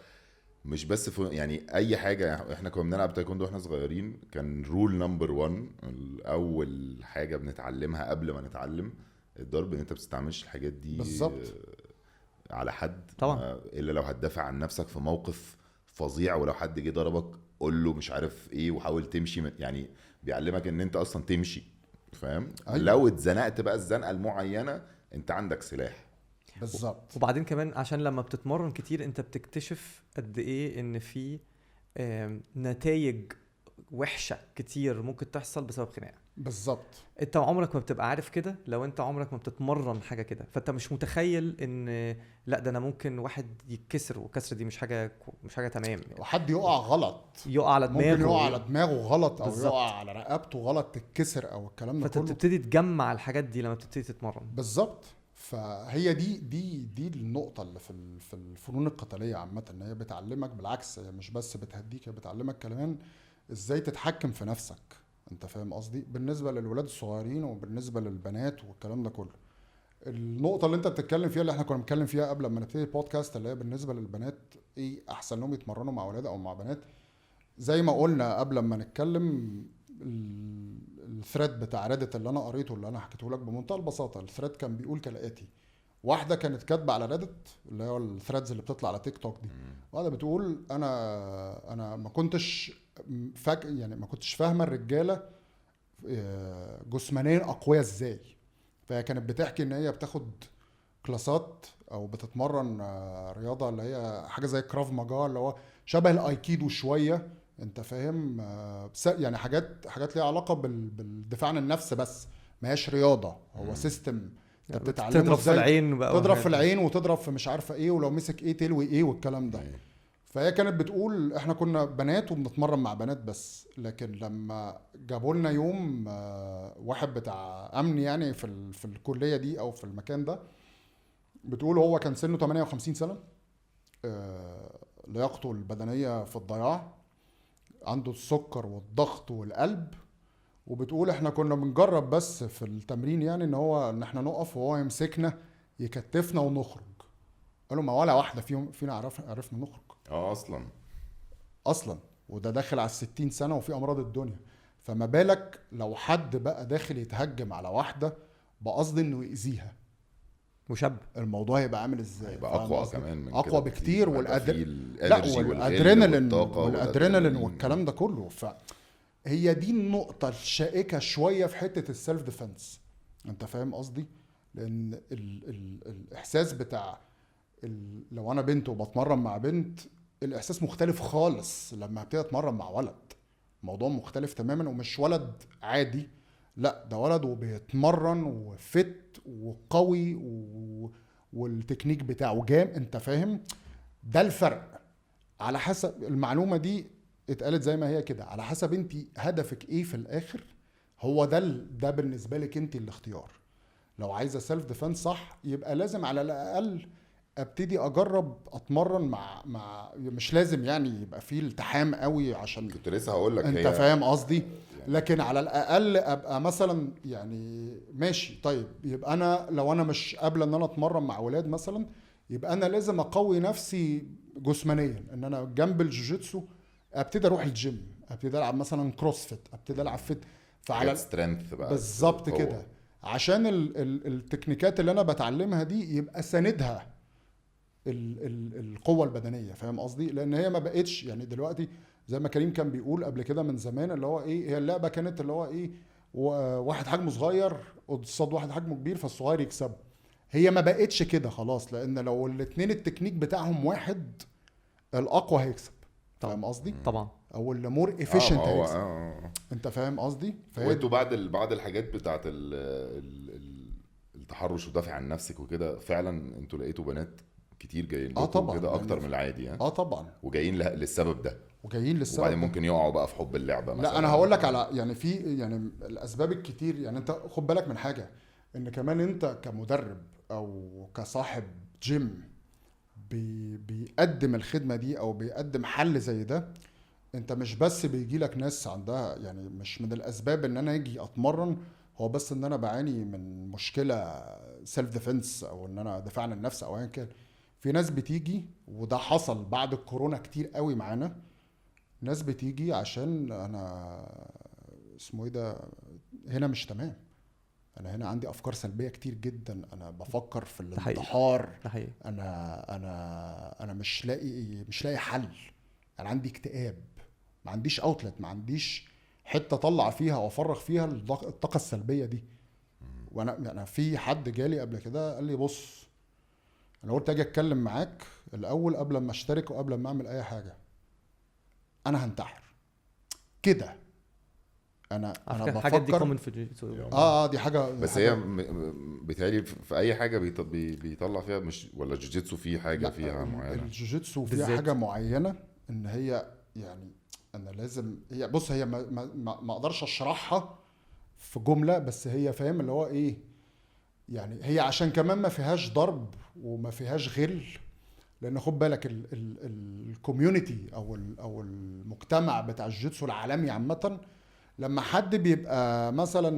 مش بس يعني اي حاجه. احنا كنا بنلعب تايكوندو واحنا صغيرين، كان رول نمبر 1 اول حاجه بنتعلمها قبل ما نتعلم الضرب، ان انت بتستعملش الحاجات دي بالظبط. على حد طبعا. الا لو هتدافع عن نفسك في موقف فظيع، ولو حد جه ضربك قول له مش عارف ايه وحاول تمشي يعني بيعلمك ان انت اصلا تمشي، فاهم؟ أيوة. لو اتزنقت بقى الزنقه المعينه انت عندك سلاح. بالظبط. وبعدين كمان عشان لما بتتمرن كتير انت بتكتشف قد ايه ان في نتائج وحشة كتير ممكن تحصل بسبب خناقة. بالظبط. انت عمرك ما بتبقى عارف كده لو انت عمرك ما بتتمرن حاجة كده، فانت مش متخيل ان لا ده انا ممكن واحد يتكسر، والكسر دي مش حاجة تمام يعني. وحد يقع غلط، يقع على دماغه، ممكن يقع على دماغه غلط، او بالزبط. يقع على رقبته غلط تتكسر، او الكلام ده فانت كله. بتبتدي تجمع الحاجات دي لما بتبتدي تتمرن. بالظبط. فهي دي النقطة اللي في الفنون القتالية عامة، ان هي بتعلمك بالعكس، هي مش بس بتهديك، هي بتعلمك كمان ازاي تتحكم في نفسك. انت فاهم قصدي؟ بالنسبة للولاد الصغيرين وبالنسبة للبنات والكلام ده كله. النقطة اللي انت بتتكلم فيها اللي احنا كنا بنتكلم فيها قبل ما نبتدي البودكاست، اللي هي بالنسبة للبنات ايه احسن لهم يتمرنوا مع ولاد او مع بنات. زي ما قلنا قبل ما نتكلم، الثريد بتاع ريدت اللي انا قريته اللي انا حكيته لك بمنتهى البساطه، الثريد كان بيقول كالاتي: واحده كانت كاتبه على ريدت اللي هو الثريدز اللي بتطلع على تيك توك دي، واحده بتقول انا ما كنتش يعني ما كنتش فاهمه الرجاله جسمانيا اقوياء ازاي. فهي كانت بتحكي ان هي بتاخد كلاسات او بتتمرن رياضه اللي هي حاجه زي كراف ماجا، اللي هو شبه الايكيدو شويه، انت فاهم؟ يعني حاجات ليها علاقه بالدفاع عن النفس، بس ما هياش رياضه، هو سيستم انت بتتعلمه تضرب في العين بقى، تضرب في العين وتضرب في مش عارفه ايه، ولو مسك ايه تلوي ايه والكلام ده. فهي كانت بتقول احنا كنا بنات وبنتمرن مع بنات بس، لكن لما جابوا لنا يوم واحد بتاع امن يعني في الكليه دي او في المكان ده، بتقول هو كان سنه 58 سنه، لياقته البدنيه في الضياع، عنده السكر والضغط والقلب، وبتقول احنا كنا بنجرب بس في التمرين يعني ان احنا نقف وهو يمسكنا يكتفنا ونخرج. قالوا ما ولا واحده فينا عرفنا نخرج اصلا، وده داخل على 60 سنه وفي امراض الدنيا. فما بالك لو حد بقى داخل يتهجم على واحده بقصد انه يأذيها، وشاب الموضوع هيبقى عامل ازاي؟ هيبقى اقوى كمان من اقوى بكتير. والادرينالين والادرينالين والكلام ده كله. فهي دي النقطه الشائكه شويه في حته السيلف ديفense. انت فاهم قصدي؟ لان الاحساس بتاع لو انا بنت وبتمرن مع بنت، الاحساس مختلف خالص لما ابتدي اتمرن مع ولد. موضوع مختلف تماما، ومش ولد عادي، لا ده ولد وبيتمرن وفت وقوي والتكنيك بتاعه جام. انت فاهم؟ ده الفرق. على حسب المعلومة دي اتقالت زي ما هي كده، على حسب انت هدفك ايه في الاخر، هو ده بالنسبة لك انت الاختيار. لو عايزة سيلف ديفense صح، يبقى لازم على الاقل ابتدي اجرب اتمرن مع مش لازم يعني يبقى فيه التحام قوي، عشان كنت لسه هقول لك انت فاهم قصدي. لكن على الاقل ابقى مثلا يعني ماشي. طيب يبقى انا لو انا مش قابل ان انا اتمرن مع ولاد مثلا، يبقى انا لازم اقوي نفسي جسمانيا، ان انا جنب الجوجيتسو ابتدي اروح الجيم، ابتدي العب مثلا كروسفيت، ابتدي العب فيت. فعلى سترينث بقى بالظبط كده، عشان التكنيكات اللي انا بتعلمها دي يبقى ساندها القوة البدنية. فاهم قصدي؟ لان هي ما بقتش يعني دلوقتي زي ما كريم كان بيقول قبل كده من زمان، اللي هو ايه، هي اللعبة كانت اللي هو ايه، واحد حجمه صغير قصاد واحد حجمه كبير فالصغير يكسب. هي ما بقتش كده خلاص، لان لو الاتنين التكنيك بتاعهم واحد، الاقوى هيكسب. فاهم قصدي؟ طبعا. او اللي مور افيشنت هيكسب. اه انت فاهم قصدي؟ وانتوا بعد الحاجات بتاعت التحرش ودافع عن نفسك وكده، فعلا انتوا لقيتوا بنات كتير جايين لكم طبعا كده اكتر يعني من العادي يعني. طبعا. وجايين للسبب ده، وجايين للسبب وبعدين ده. ممكن يقعوا بقى في حب اللعبه مثلا. لا انا هقول لك على يعني في يعني الاسباب الكتير. يعني انت خد بالك من حاجه، ان كمان انت كمدرب او كصاحب جيم بيقدم الخدمه دي او بيقدم حل زي ده، انت مش بس بيجي لك ناس عندها يعني مش من الاسباب ان انا اجي اتمرن هو بس ان انا بعاني من مشكله سيلف ديفense او ان انا دفاع عن النفس او ايا كان. في ناس بتيجي، وده حصل بعد الكورونا كتير قوي معانا، ناس بتيجي عشان انا اسمه ايه ده، هنا مش تمام، انا هنا عندي افكار سلبيه كتير جدا، انا بفكر في الانتحار، انا مش لاقي حل، انا عندي اكتئاب، ما عنديش اوتلت، ما عنديش حته اطلع فيها وافرغ فيها الطاقه السلبيه دي. وانا في حد جالي قبل كده قال لي بص، انا قلت اجي اتكلم معاك الاول قبل ما اشترك وقبل ما اعمل اي حاجه، انا هنتحر كده. انا بفكر الحاجات دي كومن في الجيتسو. دي حاجه بس هي بيتهيألي في اي حاجه بيطلع فيها، مش ولا الجوجيتسو فيه حاجه فيها معينه؟ الجوجيتسو فيها حاجه معينه، ان هي يعني انا لازم هي بص هي ما اقدرش اشرحها في جمله، بس هي فاهم اللي هو ايه يعني. هي عشان كمان ما فيهاش ضرب وما فيهاش غل، لان خد بالك الكوميونتي او المجتمع بتاع الجيتسو العالمي عامه، لما حد بيبقى مثلا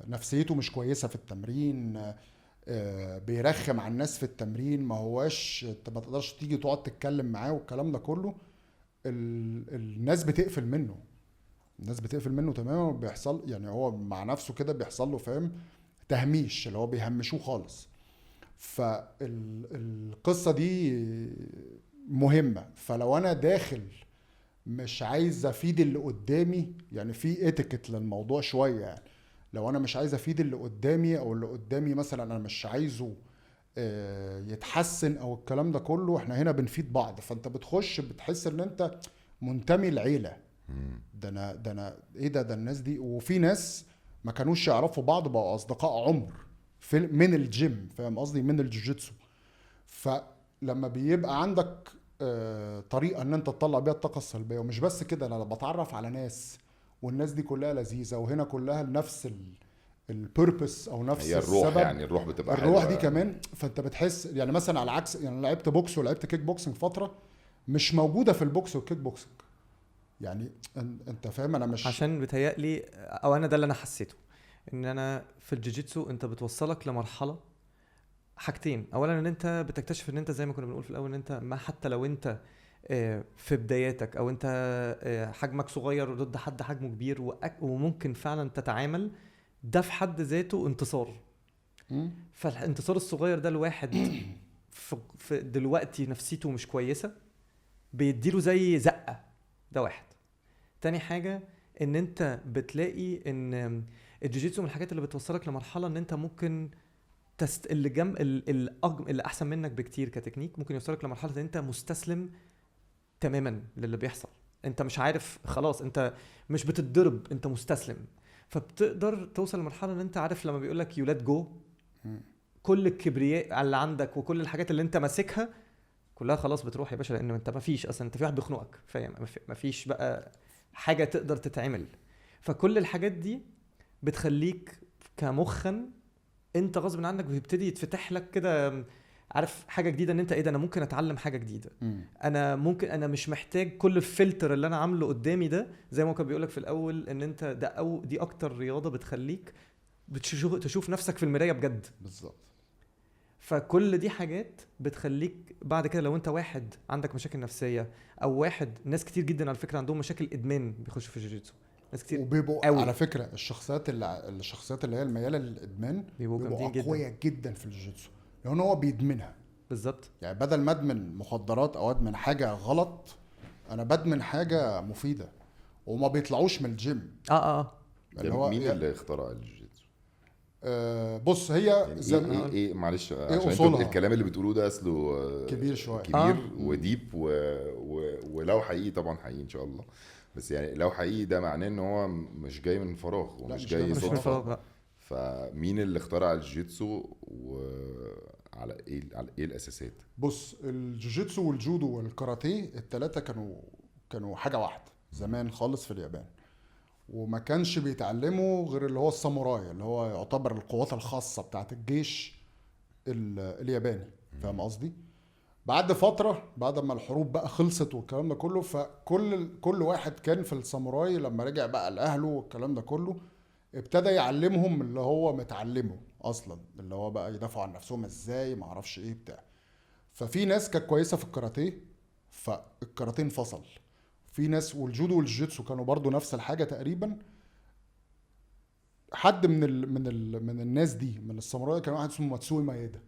نفسيته مش كويسه في التمرين، بيرخم على الناس في التمرين، ما هواش انت ما تقدرش تيجي تقعد تتكلم معاه والكلام ده كله، الناس بتقفل منه تماما. وبيحصل يعني هو مع نفسه كده بيحصل له فاهم تهميش، اللي هو بيهمشوه خالص. فالقصه دي مهمه. فلو انا داخل مش عايز افيد اللي قدامي، يعني في اتيكيت للموضوع شويه يعني، لو انا مش عايز افيد اللي قدامي او اللي قدامي مثلا انا مش عايزه يتحسن او الكلام ده كله، احنا هنا بنفيد بعض. فانت بتخش بتحس ان انت منتمي لعيله، ده انا ايه ده الناس دي. وفي ناس ما كانوش يعرفوا بعض بقوا اصدقاء عمر من الجيم، فاهم قصدي، من الجوجيتسو. فلما بيبقى عندك طريقه ان انت تطلع بيها الطاقه السلبيه، ومش بس كده، انا بتعرف على ناس والناس دي كلها لذيذه، وهنا كلها نفس البيربس او نفس هي الروح السبب. يعني الروح بتبقى الروح دي كمان. فانت بتحس يعني مثلا على عكس يعني لعبت بوكس ولعبت كيك بوكسنج فتره، مش موجوده في البوكس والكيك بوكسنج. يعني انت فاهم انا مش عشان بتهيألي او انا ده اللي انا حسيته، ان انا في الجوجيتسو انت بتوصلك لمرحله حاجتين. اولا ان انت بتكتشف ان انت زي ما كنا بنقول في الاول، ان انت ما حتى لو انت في بداياتك او انت حجمك صغير ضد حد حجمه كبير وممكن فعلا تتعامل، ده في حد ذاته انتصار. فالانتصار الصغير ده الواحد في دلوقتي نفسيته مش كويسه بيديله زي زقه، ده واحد. تاني حاجه ان انت بتلاقي ان الجوجيتسو من الحاجات اللي بتوصلك لمرحله ان انت ممكن اللي جنب اللي احسن منك بكتير كتكنيك ممكن يوصلك لمرحله ان انت مستسلم تماما للي بيحصل. انت مش عارف خلاص، انت مش بتتضرب، انت مستسلم. فبتقدر توصل لمرحله ان انت عارف لما بيقول لك يو ليت جو، كل الكبرياء اللي عندك وكل الحاجات اللي انت ماسكها كلها خلاص بتروح يا باشا، لان انت ما فيش اصلا، انت في واحد بيخنقك، فاهم؟ ما فيش بقى حاجه تقدر تتعمل. فكل الحاجات دي بتخليك كمخن انت غصب عنك بتبتدي يتفتح لك كده، عارف، حاجه جديده، ان انت ايه ده، انا ممكن اتعلم حاجه جديده. انا ممكن، انا مش محتاج كل الفلتر اللي انا عامله قدامي ده، زي ما كان بيقولك في الاول ان انت ده او دي اكتر رياضه بتخليك تشوف نفسك في المرايه بجد. بالظبط. فكل دي حاجات بتخليك بعد كده لو انت واحد عندك مشاكل نفسيه، او واحد، ناس كتير جدا على فكره عندهم مشاكل ادمان بيخشوا في الجوجيتسو، ناس كتير وبيبقوا قوي. على فكره الشخصيات اللي هي المياله للادمان بيبقوا جامدين جدا. قويه جدا في الجوجيتسو، لان هو بيدمنها. بالظبط. يعني بدل ما ادمن مخدرات او ادمن حاجه غلط، انا بدمن حاجه مفيده، وما بيطلعوش من الجيم. اللي هو مين اللي اخترع الجوجيتسو؟ بص هي يعني ايه معلش عشان انتوا الكلام اللي بتقولوه ده اصله كبير شويه، كبير وديب ولو حقيقي طبعا حقيقي ان شاء الله، بس يعني لو حقيقي ده معناه ان هو مش جاي من فراغ ومش جاي صدفه. فمين اللي اخترع الجوجيتسو وعلى ايه الاساسات؟ بص، الجوجيتسو والجودو والكاراتيه الثلاثه كانوا حاجه واحده زمان خالص في اليابان، وما كانش بيتعلموا غير اللي هو الساموراي، اللي هو يعتبر القوات الخاصه بتاعت الجيش الياباني. فاهم قصدي؟ بعد فتره، بعد ما الحروب بقى خلصت والكلام ده كله، فكل واحد كان في الساموراي لما رجع بقى لاهله والكلام ده كله ابتدى يعلمهم اللي هو متعلمه اصلا، اللي هو بقى يدافعوا عن نفسهم ازاي، ما اعرفش ايه بتاع. ففي ناس كانت كويسه في الكاراتيه، فالكاراتيه انفصل. في ناس، والجودو والجيتسو كانوا برضو نفس الحاجه تقريبا. حد من الناس دي من الساموراي كان واحد اسمه ماتسوي مايدا.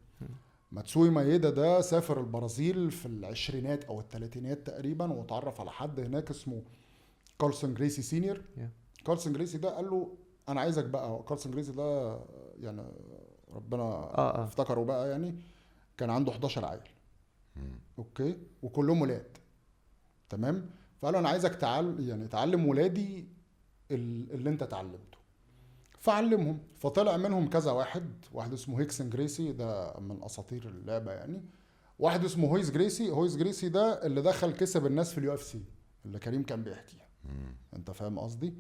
ماتسوي مايدا ده سافر البرازيل في العشرينات او الثلاثينات تقريبا، وتعرف على حد هناك اسمه كارلسون جريسي سينيور. كارلسون جريسي ده قال له انا عايزك بقى. كارلسون جريسي ده يعني ربنا افتكره بقى، يعني كان عنده 11 عيل. اوكي، وكلهم ولاد. تمام. فقالوا انا عايزك تعلم ولادي اللي انت اتعلمته. فعلمهم، فطلع منهم كذا واحد اسمه هيكسن جريسي، ده من اساطير اللعبه يعني. واحد اسمه هويس جريسي ده اللي دخل كسب الناس في اليو اف سي اللي كريم كان بيحكيها. انت فاهم قصدي؟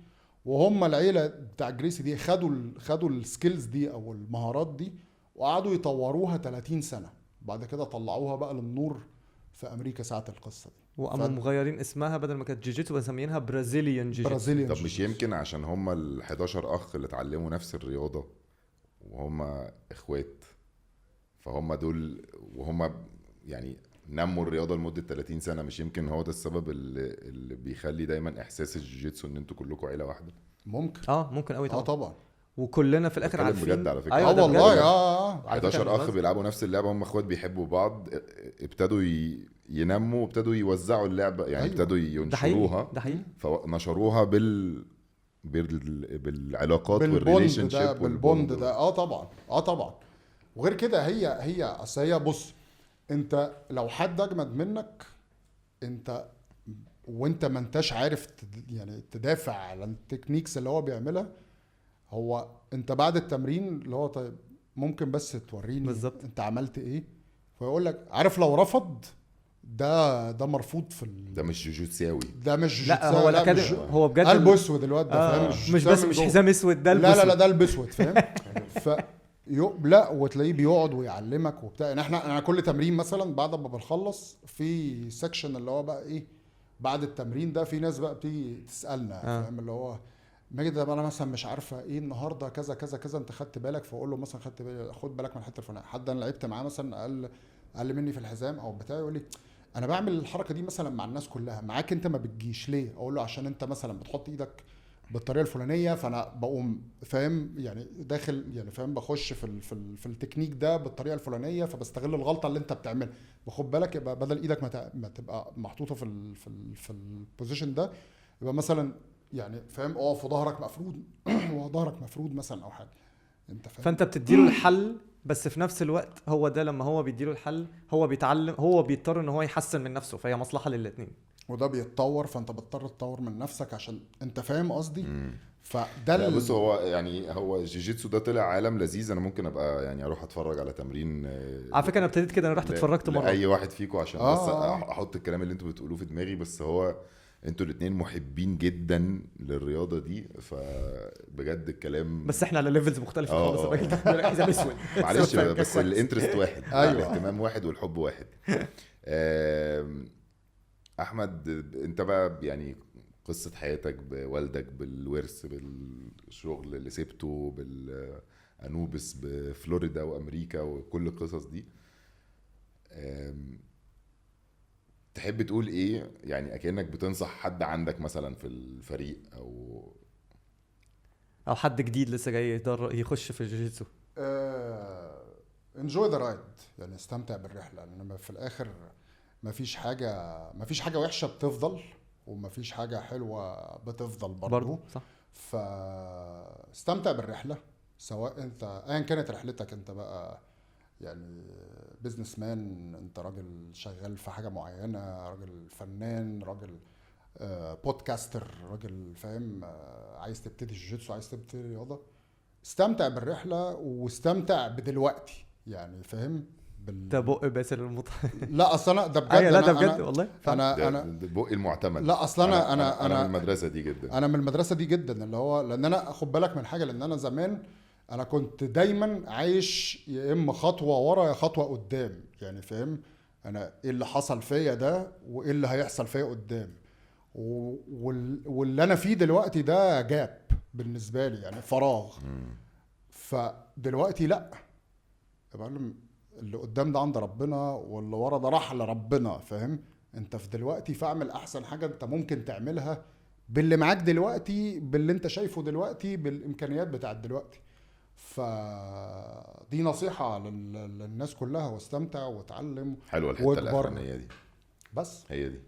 وهم العيله بتاع جريسي دي خدوا السكيلز دي او المهارات دي وقعدوا يطوروها 30 سنه. بعد كده طلعوها بقى للنور في امريكا ساعه القصه دي، وقاموا مغيرين اسمها، بدل ما كانت جوجيتسو مسمينها برازيليان جوجيتسو. طب مش يمكن عشان هم ال 11 اخ اللي اتعلموا نفس الرياضه وهم اخوات، فهم دول وهم يعني نموا الرياضه لمده 30 سنه، مش يمكن هو ده السبب اللي بيخلي دايما احساس الجوجيتسو ان انتوا كلكم عيله واحده؟ ممكن ممكن قوي طبعا. وكلنا في الاخر عارفين بجد على فكره. أيوة والله 11 اخ بيلعبوا نفس اللعبه، هم اخوات بيحبوا بعض، ابتدوا ينموا وابتدوا يوزعوا اللعبه يعني. أيوة. ابتدوا ينشروها، ده حقيقي. فنشروها بالعلاقات والريليشن شيب بالبوند ده. طبعا. وغير كده هي اصل هي، بص، انت لو حد اجمد منك انت وانت ما انتش عارف يعني تدافع على التكنيكس اللي هو بيعملها، هو انت بعد التمرين اللي هو طيب ممكن بس توريني بالزبط انت عملت ايه، فيقول لك عارف لو رفض ده مرفوض ده مش جوجوتساوي، ده مش لا هو الاكاديمي هو بجد قلب اسود الواد ده. فاهم؟ مش بس مش حزام اسود، ده لا ده قلب اسود. فاهم؟ لا وتلاقيه بيقعد ويعلمك وبتاع. يعني انا كل تمرين مثلا بعد ما بنخلص في سيكشن اللي هو بقى ايه بعد التمرين ده في ناس بقى بتيجي تسالنا فاهم اللي هو ماجد انا مثلا مش عارفه ايه النهارده كذا كذا كذا انت خدت بالك؟ فاقول له مثلا خد بالك من الحته الفلانيه. حد انا لعبت معاه مثلا اقل مني في الحزام او بتاعي يقول لي انا بعمل الحركه دي مثلا مع الناس كلها، معاك انت ما بتجيش ليه؟ اقول له عشان انت مثلا بتحط ايدك بالطريقه الفلانيه، فانا بقوم فاهم يعني داخل يعني فاهم بخش في التكنيك ده بالطريقه الفلانيه، فبستغل الغلطه اللي انت بتعملها. باخد بالك يبقى بدل ايدك ما تبقى محطوطه في البوزيشن ده، يبقى مثلا يعني فاهم اقف وظهرك مفرود وظهرك مفرود مثلا او حاجه انت فاهم. فانت بتديله الحل، بس في نفس الوقت هو ده لما هو بيديله الحل هو بيتعلم، هو بيضطر ان هو يحسن من نفسه، فهي مصلحه للاثنين. وده بيتطور، فانت بتضطر تطور من نفسك عشان انت فاهم قصدي. فده لا بص هو يعني هو الجيجيتسو ده طلع عالم لذيذ. انا ممكن ابقى يعني اروح اتفرج على تمرين على فكره انا ابتديت كده، انا رحت اتفرجت مره اي واحد فيكم عشان بس احط الكلام اللي انتوا بتقولوه في دماغي. بس هو انتوا الاثنين محبين جدا للرياضه دي، فبجد الكلام بس احنا على ليفلز مختلفه خالص. الراجل حزام اسود معلش بس الانترست واحد. أيوة. الاهتمام واحد والحب واحد. احمد انت بقى يعني قصة حياتك بوالدك، بالورث، بالشغل اللي سبته، بالأنوبس بفلوريدا وأمريكا وكل القصص دي، تحب تقول ايه يعني اكنك بتنصح حد عندك مثلا في الفريق او حد جديد لسه جاي يخش في الجوجيتسو؟ enjoy the ride، يعني استمتع بالرحله، لان في الاخر مفيش حاجه وحشه بتفضل، ومفيش حاجه حلوه بتفضل برضو صح. فاستمتع بالرحله، سواء انت ايا كانت رحلتك، انت بقى يعني بيزنس مان، انت راجل شغال في حاجه معينه، راجل فنان، راجل بودكاستر، راجل فاهم عايز تبتدي جوجيتسو، عايز تبتدي رياضه، استمتع بالرحله واستمتع بدلوقتي يعني فاهم ده بق باسل لا اصل انا ده بجد. لا ده بجد والله. انا بق المعتمد. لا اصل انا من المدرسه دي جدا. انا من المدرسه دي جدا، اللي هو لان انا خد بالك من حاجه، لان انا زمان انا كنت دايما عايش يا اما خطوه ورا يا خطوه قدام، يعني فاهم انا ايه اللي حصل فيا ده وايه اللي هيحصل فيا قدام، واللي انا فيه دلوقتي ده جاب بالنسبه لي، يعني فراغ. فدلوقتي لا يا معلم، اللي قدام ده عند ربنا واللي ورا ده راح لربنا، فاهم انت في دلوقتي، فاعمل احسن حاجه انت ممكن تعملها باللي معاك دلوقتي، باللي انت شايفه دلوقتي، بالامكانيات بتاعت دلوقتي. فدي نصيحه للناس كلها، واستمتع واتعلم. حلوه الحته الاخرانيه دي، بس هي دي.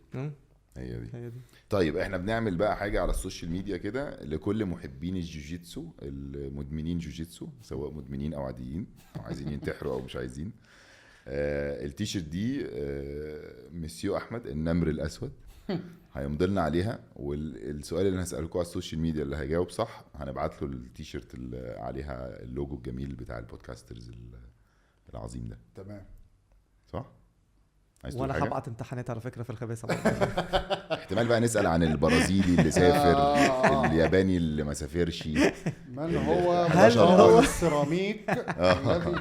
هي دي. طيب احنا بنعمل بقى حاجه على السوشيال ميديا كده لكل محبين الجوجيتسو، المدمنين جوجيتسو، سواء مدمنين او عاديين او عايزين ينتحروا او مش عايزين. التيشيرت دي مسيو احمد النمر الاسود هيمضي لنا عليها، والسؤال اللي هسألكوا على السوشيال ميديا اللي هيجاوب صح هنبعت له التيشيرت اللي عليها اللوجو الجميل بتاع البودكاسترز العظيم ده. تمام صح؟ وانا هبعت امتحانات على فكره في الخباثه. احتمال بقى نسأل عن البرازيلي اللي سافر، الياباني اللي ما سافرش، من هو هل هو السيراميك الذي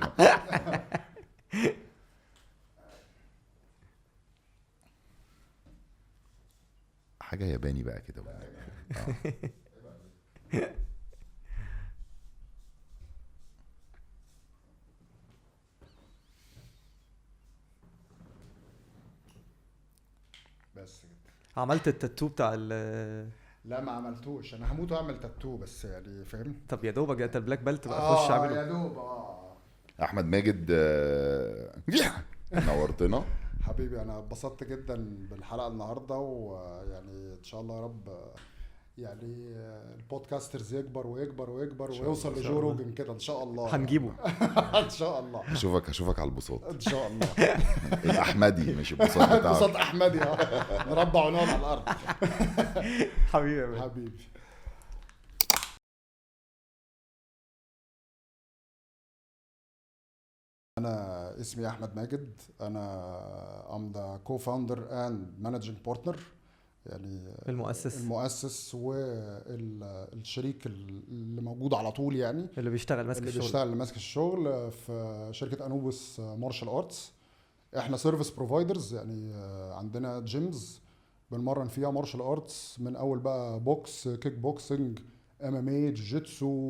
حاجة ياباني بقى كده. بس كده. عملت التاتو بتاع لا ما عملتوش، انا هموت واعمل تاتو بس يعني فاهم. طب يا دوبك انت البلاك بيلت بقى خش اعمله. يا دوب احمد ماجد نورتنا حبيبي، انا اتبسطت جدا بالحلقه النهارده، ويعني ان شاء الله يا رب يعني البودكاسترز يكبر ويكبر ويكبر ويوصل لجو روجن كده ان شاء الله. هنجيبه ان شاء الله. هشوفك على البساط ان شاء الله. الاحمدي مش البساط بتاعك. البساط احمدي نربع ونقعد على الارض. حبيبي حبيبي. أنا اسمي أحمد ماجد، أنا I'm the co-founder and managing partner، يعني المؤسس والشريك اللي موجود على طول، يعني اللي بيشتغل ماسك الشغل، اللي ماسك الشغل في شركة أنوبس مارشال آرتس. إحنا سيرفيس بروفايدرز، يعني عندنا جيمز بنمرن فيها مارشال ارتس من اول بقى بوكس، كيك بوكسنج، MMA، جوجيتسو،